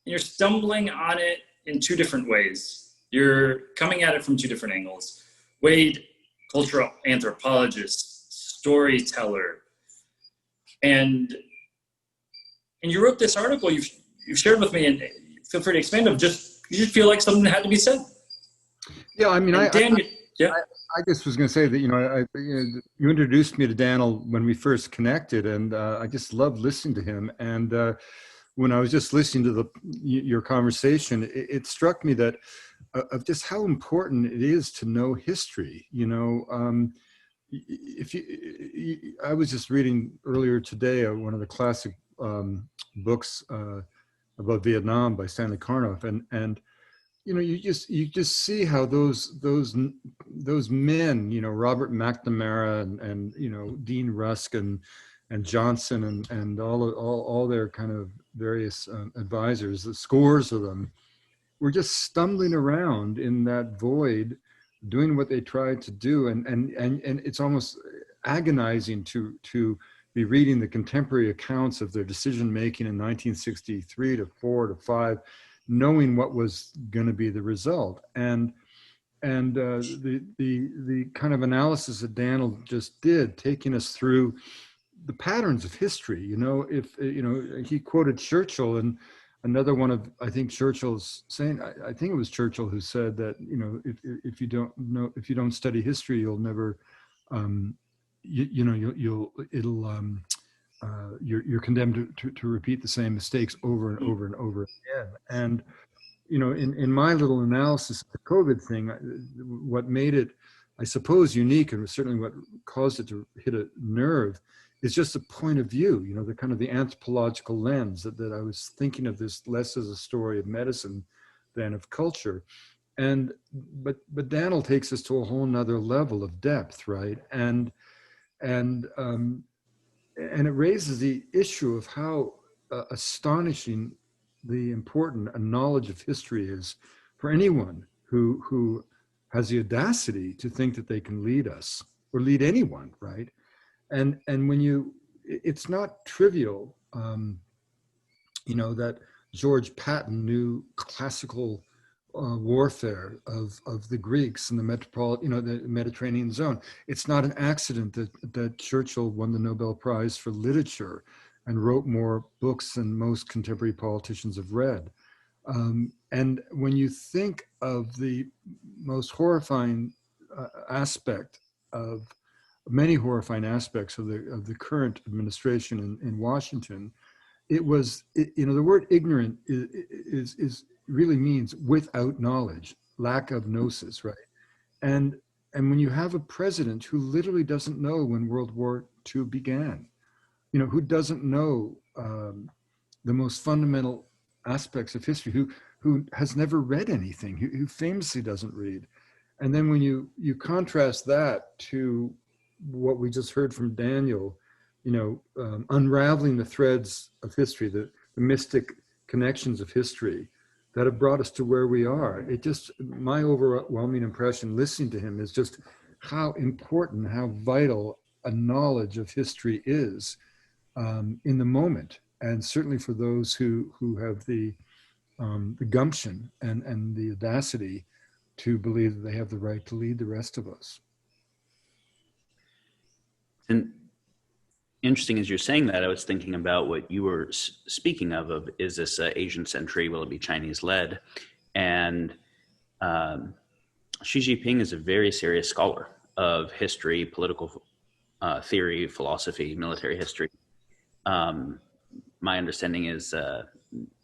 Speaker 1: And you're stumbling on it in two different ways. You're coming at it from two different angles. Wade, cultural anthropologist, storyteller. And you wrote this article you've shared with me, and feel free to expand on, you just feel like something had to be said.
Speaker 2: Yeah, I mean,
Speaker 1: yeah.
Speaker 2: I just was going to say that, you introduced me to Daniel when we first connected, and I just loved listening to him. And when I was just listening to your conversation, it struck me that of just how important it is to know history. I was just reading earlier today one of the classic books about Vietnam by Stanley Karnoff, and you just see how those men, Robert McNamara and Dean Rusk and Johnson and all their kind of various advisors, the scores of them, were just stumbling around in that void, doing what they tried to do, and it's almost agonizing to be reading the contemporary accounts of their decision making in 1963 to 4 to 5. Knowing what was going to be the result, and the kind of analysis that Daniel just did, taking us through the patterns of history. If he quoted Churchill, and another one of, I think Churchill's saying, I think it was Churchill who said that, you know, if you don't know, if you don't study history, you'll never, you're condemned to repeat the same mistakes over and over and over again. And, you know, in my little analysis of the COVID thing, what made it, I suppose, unique, and certainly what caused it to hit a nerve, is just the point of view, you know, the kind of the anthropological lens that I was thinking of this less as a story of medicine than of culture. And, but Daniel takes us to a whole nother level of depth, right? And it raises the issue of how astonishing the important a knowledge of history is for anyone who has the audacity to think that they can lead us or lead anyone, right? And when you, it's not trivial, you know, that George Patton knew classical warfare of the Greeks in the Mediterranean zone. It's not an accident that Churchill won the Nobel Prize for Literature and wrote more books than most contemporary politicians have read. And when you think of the most horrifying aspect of many horrifying aspects of the current administration in Washington, it was, you know, the word ignorant is really means without knowledge, lack of gnosis, right? And when you have a president who literally doesn't know when World War II began, you know, who doesn't know the most fundamental aspects of history, who has never read anything, who famously doesn't read. And then when you contrast that to what we just heard from Daniel, you know, unraveling the threads of history, the mystic connections of history that have brought us to where we are. It just, my overwhelming impression listening to him is just how important, how vital a knowledge of history is in the moment. And certainly for those who have the gumption and the audacity to believe that they have the right to lead the rest of us.
Speaker 4: And interesting, as you're saying that, I was thinking about what you were speaking of is this Asian century, will it be Chinese led? And Xi Jinping is a very serious scholar of history, political theory, philosophy, military history. My understanding is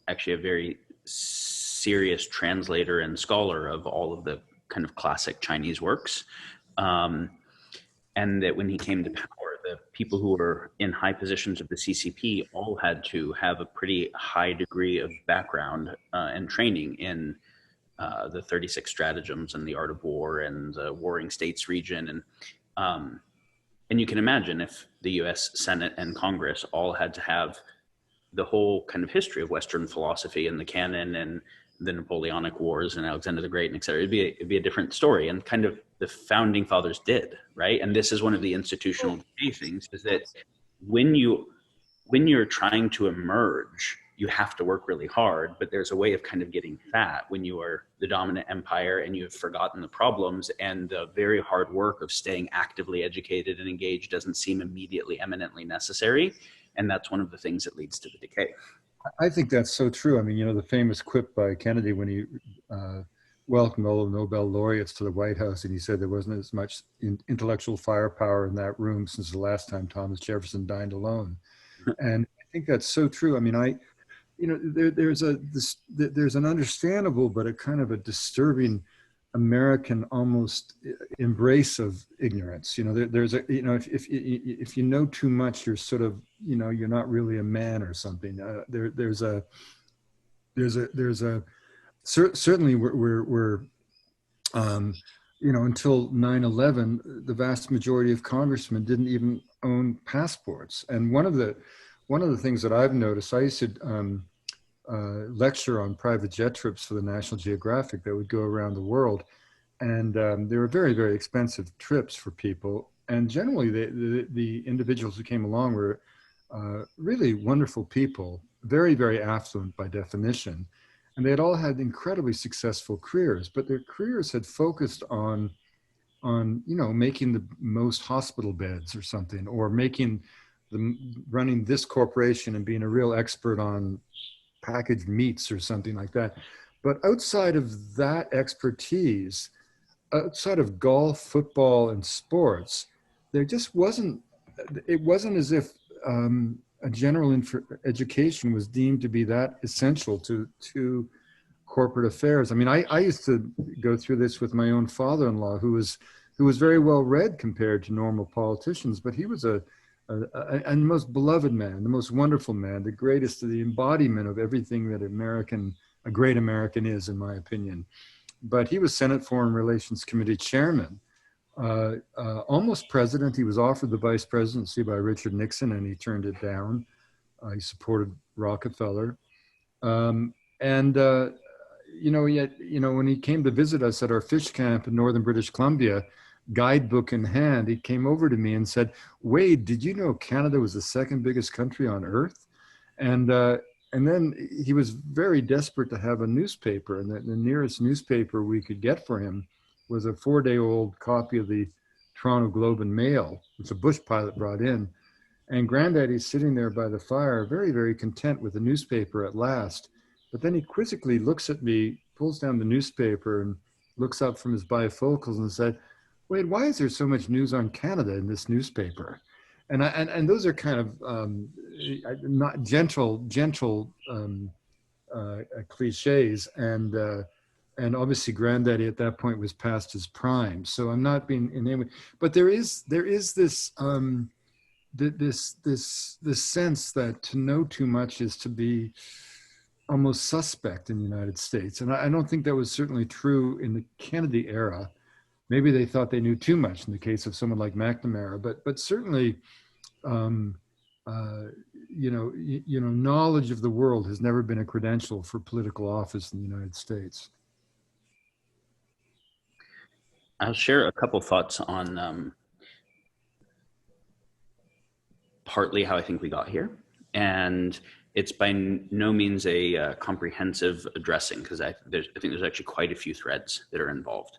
Speaker 4: actually a very serious translator and scholar of all of the kind of classic Chinese works. And that when he came to power, the people who were in high positions of the CCP all had to have a pretty high degree of background and training in the 36 stratagems and the art of war and the warring states region. And you can imagine if the US Senate and Congress all had to have the whole kind of history of Western philosophy and the canon and the Napoleonic Wars and Alexander the Great and et cetera, it'd be a different story. And kind of the founding fathers did, right? And this is one of the institutional things, is that when you're trying to emerge, you have to work really hard, but there's a way of kind of getting fat when you are the dominant empire and you've forgotten the problems, and the very hard work of staying actively educated and engaged doesn't seem immediately eminently necessary. And that's one of the things that leads to the decay.
Speaker 2: I think that's so true. I mean, you know, the famous quip by Kennedy when he welcomed all the Nobel laureates to the White House, and he said there wasn't as much intellectual firepower in that room since the last time Thomas Jefferson dined alone. And I think that's so true. I mean, you know, there's an understandable but a kind of a disturbing American almost embrace of ignorance. You know, there's a, you know, if you know too much, you're sort of, you know, you're not really a man or something. Certainly we're you know, until 9/11, the vast majority of congressmen didn't even own passports. And one of the things that I've noticed, I used to lecture on private jet trips for the National Geographic that would go around the world. And they were very, very expensive trips for people. And generally the individuals who came along were really wonderful people, very, very affluent by definition. And they had all had incredibly successful careers, but their careers had focused on you know, making the most hospital beds or something, or running this corporation and being a real expert on packaged meats or something like that. But outside of that expertise, outside of golf, football, and sports, there just wasn't, it wasn't as if a general education was deemed to be that essential to corporate affairs. I mean, I used to go through this with my own father-in-law, who was very well read compared to normal politicians, but he was a most beloved man, the most wonderful man, the greatest, the embodiment of everything that a great American is, in my opinion. But he was Senate Foreign Relations Committee chairman, almost president. He was offered the vice presidency by Richard Nixon, and he turned it down. He supported Rockefeller. When he came to visit us at our fish camp in northern British Columbia, guidebook in hand, he came over to me and said, "Wade, did you know Canada was the second biggest country on earth?" And then he was very desperate to have a newspaper, and the nearest newspaper we could get for him was a 4-day-old copy of the Toronto Globe and Mail, which a bush pilot brought in. And Granddaddy's sitting there by the fire, very, very content with the newspaper at last. But then he quizzically looks at me, pulls down the newspaper, and looks up from his bifocals and said, "Wade, why is there so much news on Canada in this newspaper?" And those are kind of not gentle cliches, and obviously Granddaddy at that point was past his prime. So I'm not being in any way, but there is this this sense that to know too much is to be almost suspect in the United States, and I don't think that was certainly true in the Kennedy era. Maybe they thought they knew too much in the case of someone like McNamara, but certainly, knowledge of the world has never been a credential for political office in the United States.
Speaker 4: I'll share a couple thoughts on partly how I think we got here, and it's by no means a comprehensive addressing, because I think there's actually quite a few threads that are involved.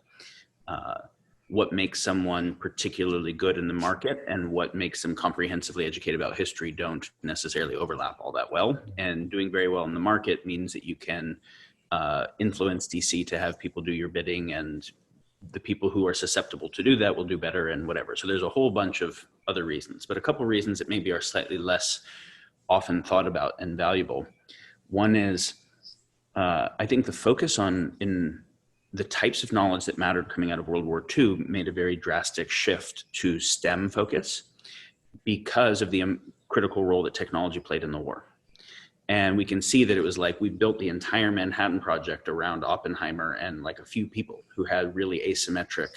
Speaker 4: What makes someone particularly good in the market and what makes them comprehensively educated about history don't necessarily overlap all that well. And doing very well in the market means that you can influence DC to have people do your bidding, and the people who are susceptible to do that will do better and whatever. So there's a whole bunch of other reasons, but a couple of reasons that maybe are slightly less often thought about and valuable. One is, I think the focus in the types of knowledge that mattered coming out of World War II made a very drastic shift to STEM focus because of the critical role that technology played in the war. And we can see that it was like we built the entire Manhattan Project around Oppenheimer and like a few people who had really asymmetric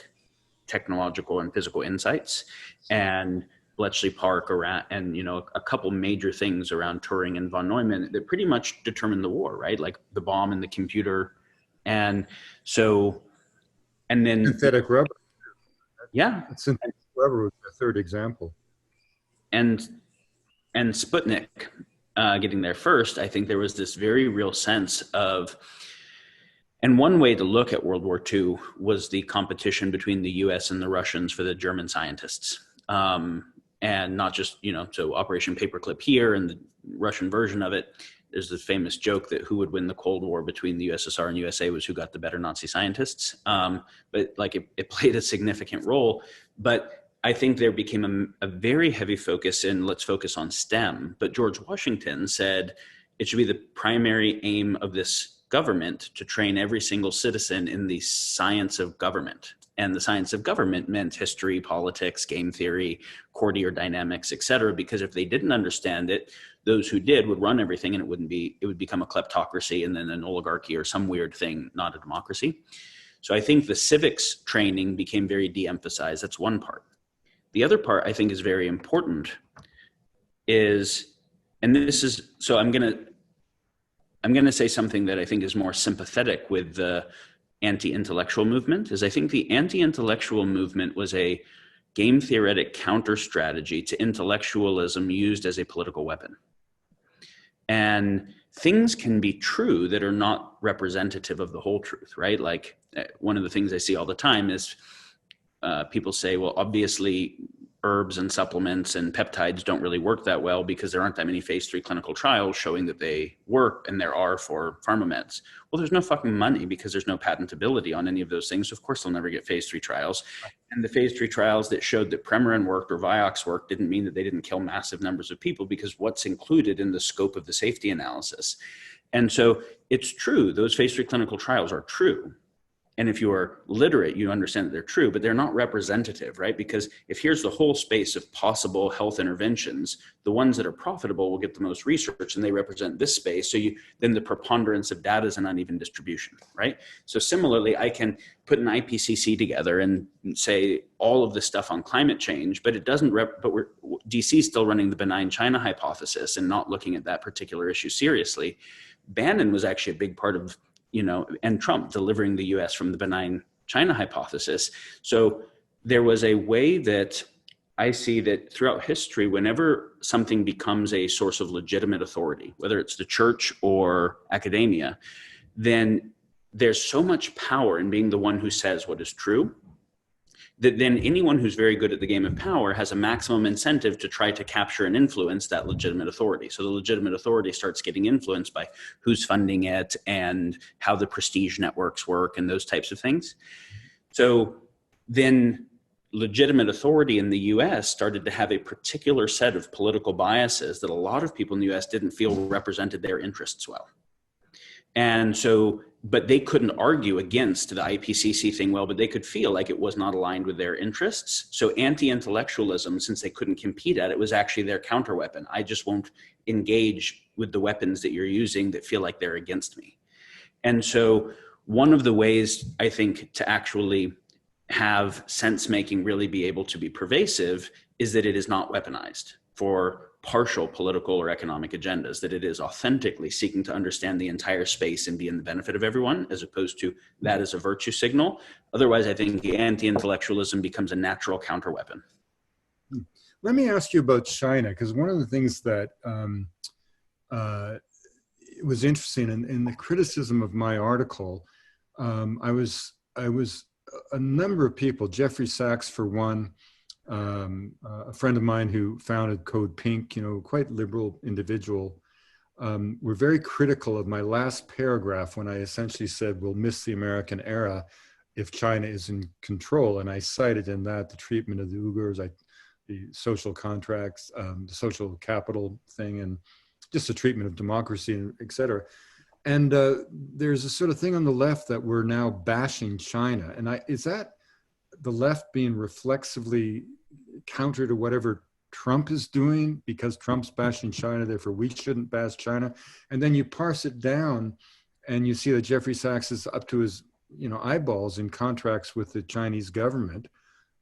Speaker 4: technological and physical insights, and Bletchley Park around, and a couple major things around Turing and von Neumann that pretty much determined the war, right? Like the bomb and the computer. And so, and then
Speaker 2: synthetic rubber.
Speaker 4: Yeah.
Speaker 2: Synthetic rubber was the third example.
Speaker 4: And Sputnik getting there first, I think there was this very real sense of, and one way to look at World War II was the competition between the US and the Russians for the German scientists. And not just, so Operation Paperclip here and the Russian version of it. There's the famous joke that who would win the Cold War between the USSR and USA was who got the better Nazi scientists. But like it played a significant role. But I think there became a very heavy focus in let's focus on STEM. But George Washington said it should be the primary aim of this government to train every single citizen in the science of government. And the science of government meant history, politics, game theory, courtier dynamics, et cetera, because if they didn't understand it, those who did would run everything, and it would become a kleptocracy and then an oligarchy or some weird thing, not a democracy. So I think the civics training became very de-emphasized. That's one part. The other part I think is very important is, and this is, so I'm going to say something that I think is more sympathetic with the anti-intellectual movement, is I think the anti-intellectual movement was a game theoretic counter strategy to intellectualism used as a political weapon. And things can be true that are not representative of the whole truth, right? Like one of the things I see all the time is people say, well, obviously herbs and supplements and peptides don't really work that well because there aren't that many phase 3 clinical trials showing that they work, and there are for pharma meds. Well, there's no fucking money because there's no patentability on any of those things. So of course, they'll never get phase 3 trials. And the phase 3 trials that showed that Premarin worked or Vioxx worked didn't mean that they didn't kill massive numbers of people, because what's included in the scope of the safety analysis. And so it's true, those phase 3 clinical trials are true. And if you are literate, you understand that they're true, but they're not representative, right? Because if here's the whole space of possible health interventions, the ones that are profitable will get the most research, and they represent this space. So then the preponderance of data is an uneven distribution, right? So similarly, I can put an IPCC together and say all of this stuff on climate change, but it doesn't, DC is still running the benign China hypothesis and not looking at that particular issue seriously. Bannon was actually a big part of, and Trump delivering the US from the benign China hypothesis. So there was a way that I see that throughout history, whenever something becomes a source of legitimate authority, whether it's the church or academia, then there's so much power in being the one who says what is true, that then anyone who's very good at the game of power has a maximum incentive to try to capture and influence that legitimate authority. So the legitimate authority starts getting influenced by who's funding it and how the prestige networks work and those types of things. So then legitimate authority in the US started to have a particular set of political biases that a lot of people in the US didn't feel represented their interests well. And so, but they couldn't argue against the IPCC thing well, but they could feel like it was not aligned with their interests. So anti-intellectualism, since they couldn't compete at it, was actually their counterweapon. I just won't engage with the weapons that you're using that feel like they're against me. And so one of the ways I think to actually have sense making really be able to be pervasive is that it is not weaponized for partial political or economic agendas, that it is authentically seeking to understand the entire space and be in the benefit of everyone, as opposed to that as a virtue signal. Otherwise, I think the anti-intellectualism becomes a natural counterweapon.
Speaker 2: Let me ask you about China, because one of the things that was interesting in the criticism of my article, I was a number of people, Jeffrey Sachs for one, a friend of mine who founded Code Pink, quite liberal individual, were very critical of my last paragraph when I essentially said, we'll miss the American era if China is in control. And I cited in that the treatment of the Uyghurs, the social contracts, the social capital thing, and just the treatment of democracy, et cetera. And there's a sort of thing on the left that we're now bashing China. And is that the left being reflexively counter to whatever Trump is doing because Trump's bashing China, therefore we shouldn't bash China? And then you parse it down and you see that Jeffrey Sachs is up to his eyeballs in contracts with the Chinese government.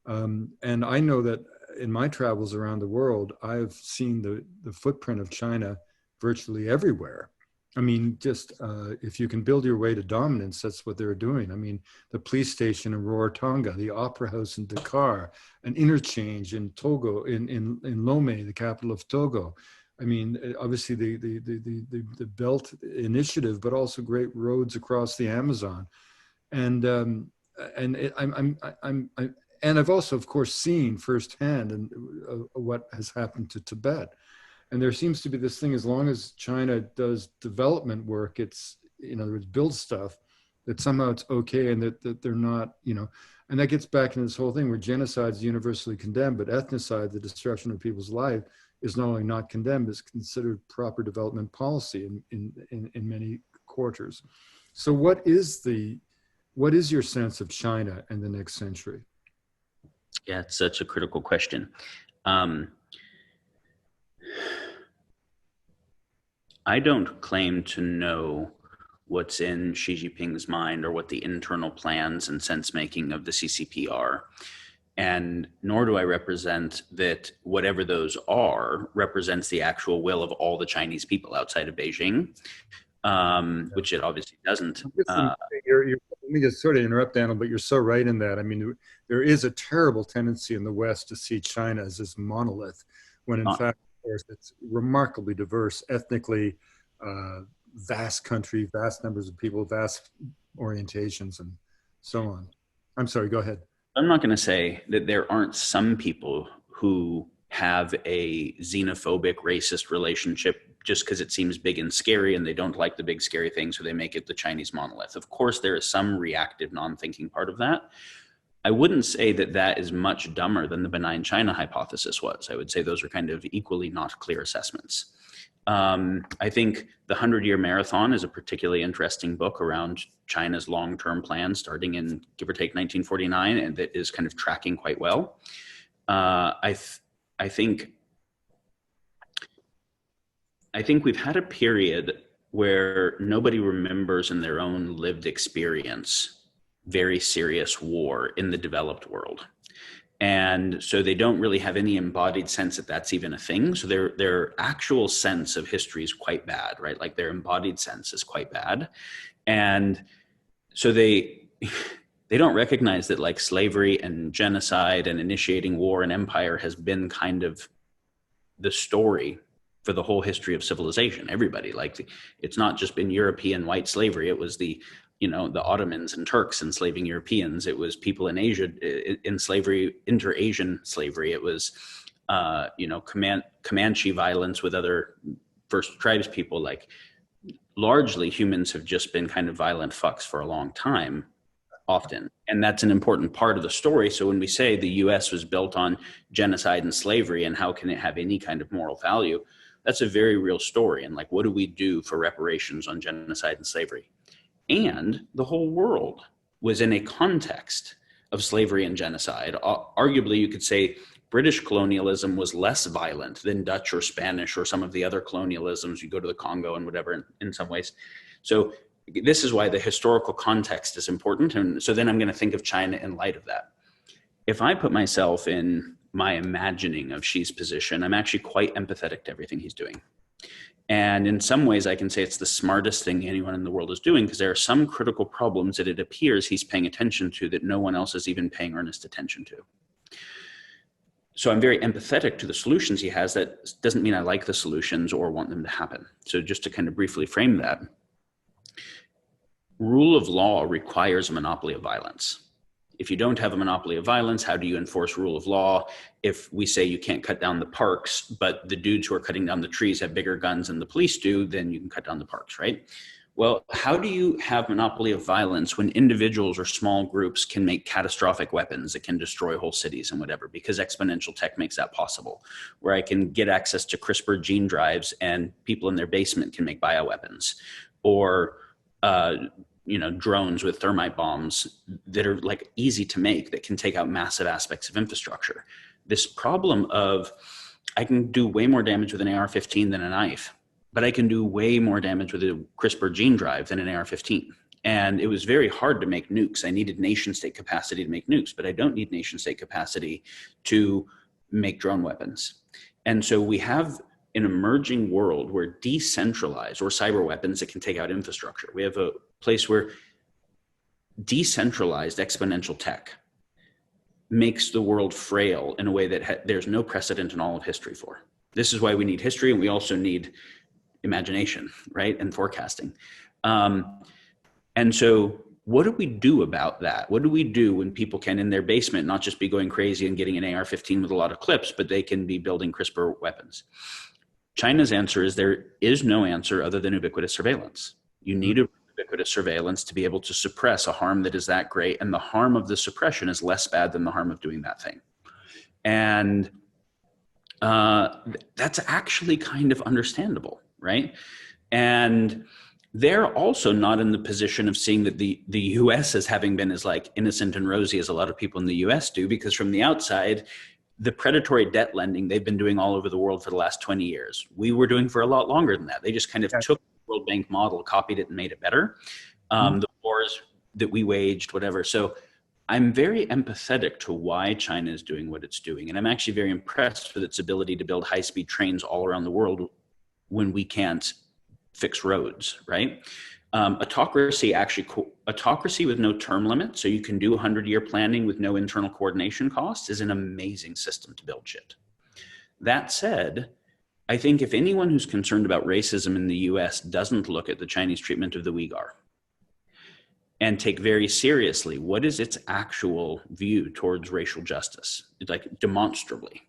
Speaker 2: And I know that in my travels around the world, I've seen the footprint of China virtually everywhere. I mean, just if you can build your way to dominance, that's what they're doing. I mean, the police station in Rarotonga, the opera house in Dakar, an interchange in Togo, in Lomé, the capital of Togo. I mean, obviously the Belt Initiative, but also great roads across the Amazon, and I've also, of course, seen firsthand what has happened to Tibet. And there seems to be this thing, as long as China does development work, it's, in other words, build stuff, that somehow it's okay, and that they're not, and that gets back into this whole thing where genocide is universally condemned, but ethnocide, the destruction of people's life, is not only not condemned, it's considered proper development policy in many quarters. So what is your sense of China in the next century?
Speaker 4: Yeah, it's such a critical question. I don't claim to know what's in Xi Jinping's mind or what the internal plans and sense making of the CCP are. And nor do I represent that whatever those are represents the actual will of all the Chinese people outside of Beijing, which it obviously doesn't.
Speaker 2: Let me just sort of interrupt, Daniel, but you're so right in that. I mean, there is a terrible tendency in the West to see China as this monolith, when in fact, of course, it's remarkably diverse ethnically, vast country, vast numbers of people, vast orientations, and so on. I'm sorry, go ahead.
Speaker 4: I'm not going to say that there aren't some people who have a xenophobic, racist relationship just because it seems big and scary and they don't like the big scary thing, so they make it the Chinese monolith. Of course, there is some reactive, non-thinking part of that. I wouldn't say that that is much dumber than the benign China hypothesis was. I would say those are kind of equally not clear assessments. I think The 100-Year Marathon is a particularly interesting book around China's long-term plan starting in, give or take, 1949, and that is kind of tracking quite well. I think we've had a period where nobody remembers in their own lived experience very serious war in the developed world. And so they don't really have any embodied sense that that's even a thing. So their actual sense of history is quite bad, right? Like their embodied sense is quite bad. And so they don't recognize that like slavery and genocide and initiating war and empire has been kind of the story for the whole history of civilization. Everybody, like, it's not just been European white slavery. It was the Ottomans and Turks enslaving Europeans. It was people in Asia in slavery, inter-Asian slavery. It was, Comanche violence with other first tribes people. Like, largely humans have just been kind of violent fucks for a long time, often. And that's an important part of the story. So when we say the US was built on genocide and slavery, and how can it have any kind of moral value? That's a very real story. And like, what do we do for reparations on genocide and slavery? And the whole world was in a context of slavery and genocide. Arguably, you could say British colonialism was less violent than Dutch or Spanish or some of the other colonialisms. You go to the Congo and whatever in some ways. So this is why the historical context is important. And so then I'm going to think of China in light of that. If I put myself in my imagining of Xi's position, I'm actually quite empathetic to everything he's doing. And in some ways, I can say it's the smartest thing anyone in the world is doing, because there are some critical problems that it appears he's paying attention to that no one else is even paying earnest attention to. So I'm very empathetic to the solutions he has. That doesn't mean I like the solutions or want them to happen. So just to kind of briefly frame that, rule of law requires a monopoly of violence. If you don't have a monopoly of violence, how do you enforce rule of law? If we say you can't cut down the parks, but the dudes who are cutting down the trees have bigger guns than the police do, then you can cut down the parks, right? Well, how do you have monopoly of violence when individuals or small groups can make catastrophic weapons that can destroy whole cities and whatever? Because exponential tech makes that possible, where I can get access to CRISPR gene drives and people in their basement can make bioweapons, or drones with thermite bombs that are like easy to make, that can take out massive aspects of infrastructure. This problem of, I can do way more damage with an AR-15 than a knife, but I can do way more damage with a CRISPR gene drive than an AR-15. And it was very hard to make nukes. I needed nation state capacity to make nukes, but I don't need nation state capacity to make drone weapons. And so we have an emerging world where decentralized, or cyber weapons that can take out infrastructure. We have a place where decentralized exponential tech makes the world frail in a way that there's no precedent in all of history for. This is why we need history, and we also need imagination, right? And forecasting. And so what do we do about that? What do we do when people can, in their basement, not just be going crazy and getting an AR-15 with a lot of clips, but they can be building CRISPR weapons? China's answer is there is no answer other than ubiquitous surveillance. You need a ubiquitous surveillance to be able to suppress a harm that is that great, and the harm of the suppression is less bad than the harm of doing that thing. And that's actually kind of understandable, right? And they're also not in the position of seeing that the US as having been as like innocent and rosy as a lot of people in the US do, because from the outside, the predatory debt lending they've been doing all over the world for the last 20 years. We were doing for a lot longer than that. They just kind of took the World Bank model, copied it, and made it better. The wars that we waged, whatever. So I'm very empathetic to why China is doing what it's doing. And I'm actually very impressed with its ability to build high-speed trains all around the world when we can't fix roads, right? Autocracy with no term limit, so you can do 100-year planning with no internal coordination costs, is an amazing system to build shit. That said, I think if anyone who's concerned about racism in the US doesn't look at the Chinese treatment of the Uyghur and take very seriously what is its actual view towards racial justice, like demonstrably,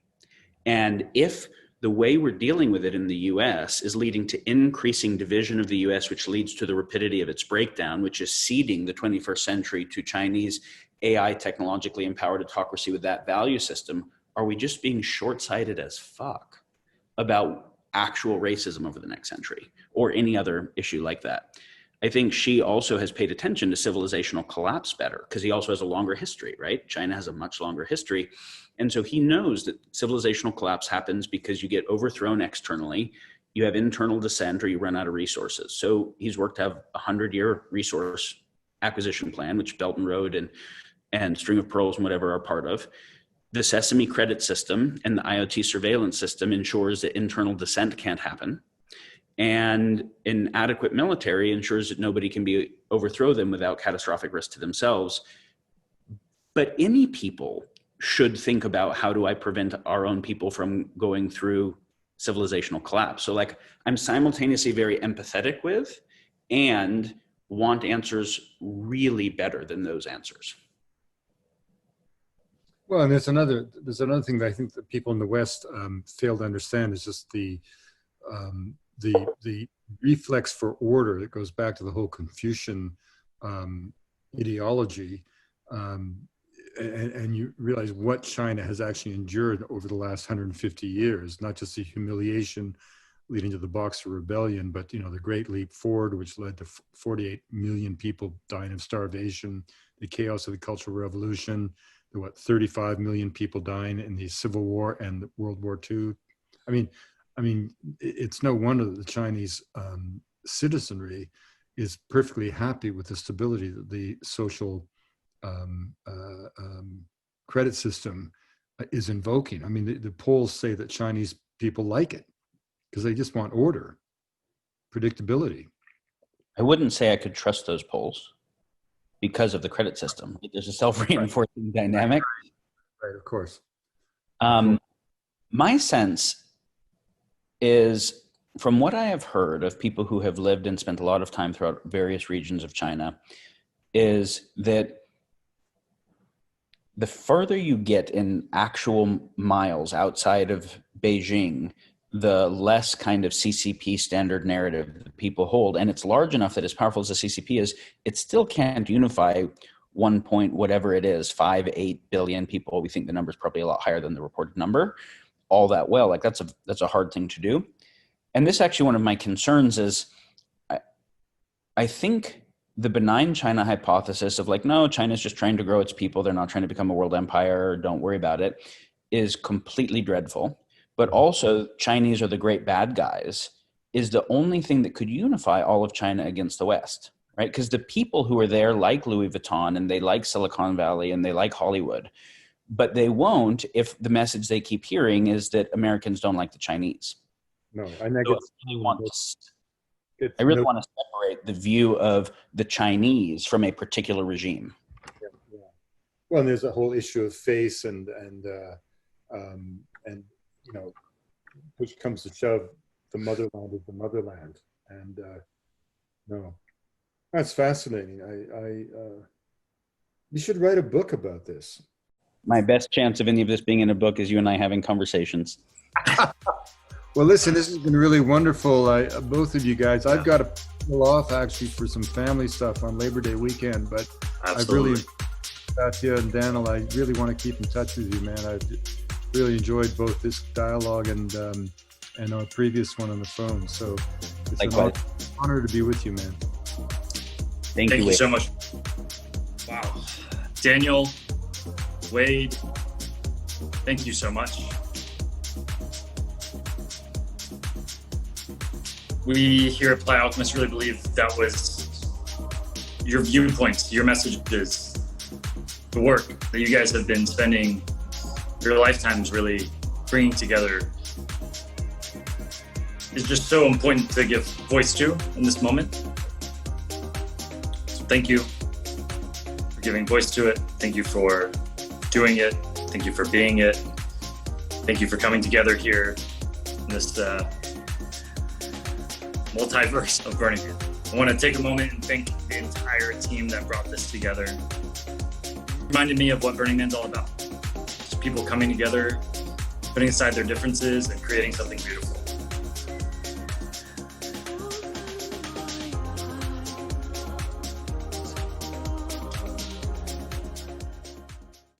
Speaker 4: And if the way we're dealing with it in the US is leading to increasing division of the US, which leads to the rapidity of its breakdown, which is ceding the 21st century to Chinese AI technologically empowered autocracy with that value system, are we just being short-sighted as fuck about actual racism over the next century or any other issue like that? I think Xi also has paid attention to civilizational collapse better because he also has a longer history, right? China has a much longer history. And so he knows that civilizational collapse happens because you get overthrown externally, you have internal descent, or you run out of resources. So he's worked to have a 100-year resource acquisition plan, which Belt and Road and String of Pearls and whatever are part of. The Sesame credit system and the IoT surveillance system ensures that internal descent can't happen. And an adequate military ensures that nobody can overthrow them without catastrophic risk to themselves. But any people should think about, how do I prevent our own people from going through civilizational collapse? So like, I'm simultaneously very empathetic with and want answers really better than those answers.
Speaker 2: Well, and there's another thing that I think that people in the West fail to understand, is just the reflex for order that goes back to the whole Confucian ideology. And you realize what China has actually endured over the last 150 years, not just the humiliation leading to the Boxer Rebellion, but the Great Leap Forward, which led to 48 million people dying of starvation, the chaos of the Cultural Revolution, the 35 million people dying in the Civil War and World War II. I mean, it's no wonder that the Chinese citizenry is perfectly happy with the stability that the social credit system is invoking. I mean, the polls say that Chinese people like it because they just want order, predictability.
Speaker 4: I wouldn't say I could trust those polls because of the credit system. There's a self-reinforcing dynamic.
Speaker 2: Right, of course.
Speaker 4: My sense is, from what I have heard of people who have lived and spent a lot of time throughout various regions of China, is that the further you get in actual miles outside of Beijing, the less kind of CCP standard narrative that people hold. And it's large enough that, as powerful as the CCP is, it still can't unify 1 point whatever it is, 5-8 billion people. We think the number is probably a lot higher than the reported number, all that well. Like, that's a hard thing to do. And this actually, one of my concerns is, I think the benign China hypothesis of like, no, China's just trying to grow its people, they're not trying to become a world empire, don't worry about it, is completely dreadful. But also, Chinese are the great bad guys is the only thing that could unify all of China against the West, right? Because the people who are there like Louis Vuitton and they like Silicon Valley and they like Hollywood, but they won't if the message they keep hearing is that Americans don't like the Chinese.
Speaker 2: No,
Speaker 4: I really want to separate the view of the Chinese from a particular regime.
Speaker 2: Yeah. Well, and there's a whole issue of face and push comes to shove, the motherland is the motherland, and no, that's fascinating. You should write a book about this.
Speaker 4: My best chance of any of this being in a book is you and I having conversations.
Speaker 2: Well, listen, this has been really wonderful, both of you guys. I've got to pull off actually for some family stuff on Labor Day weekend, but
Speaker 1: Absolutely.
Speaker 2: I really, Satya and Daniel, I really want to keep in touch with you, man. I've really enjoyed both this dialogue and our previous one on the phone. So it's an honor to be with you, man.
Speaker 4: Thank you
Speaker 1: so much. Wow. Daniel, Wade, thank you so much. We here at PlayAlchemist really believe that was your viewpoints, your messages, the work that you guys have been spending your lifetimes really bringing together is just so important to give voice to in this moment. So thank you for giving voice to it. Thank you for doing it. Thank you for being it. Thank you for coming together here in this multiverse of Burning Man. I want to take a moment and thank the entire team that brought this together. It reminded me of what Burning Man's all about. Just people coming together, putting aside their differences and creating something beautiful.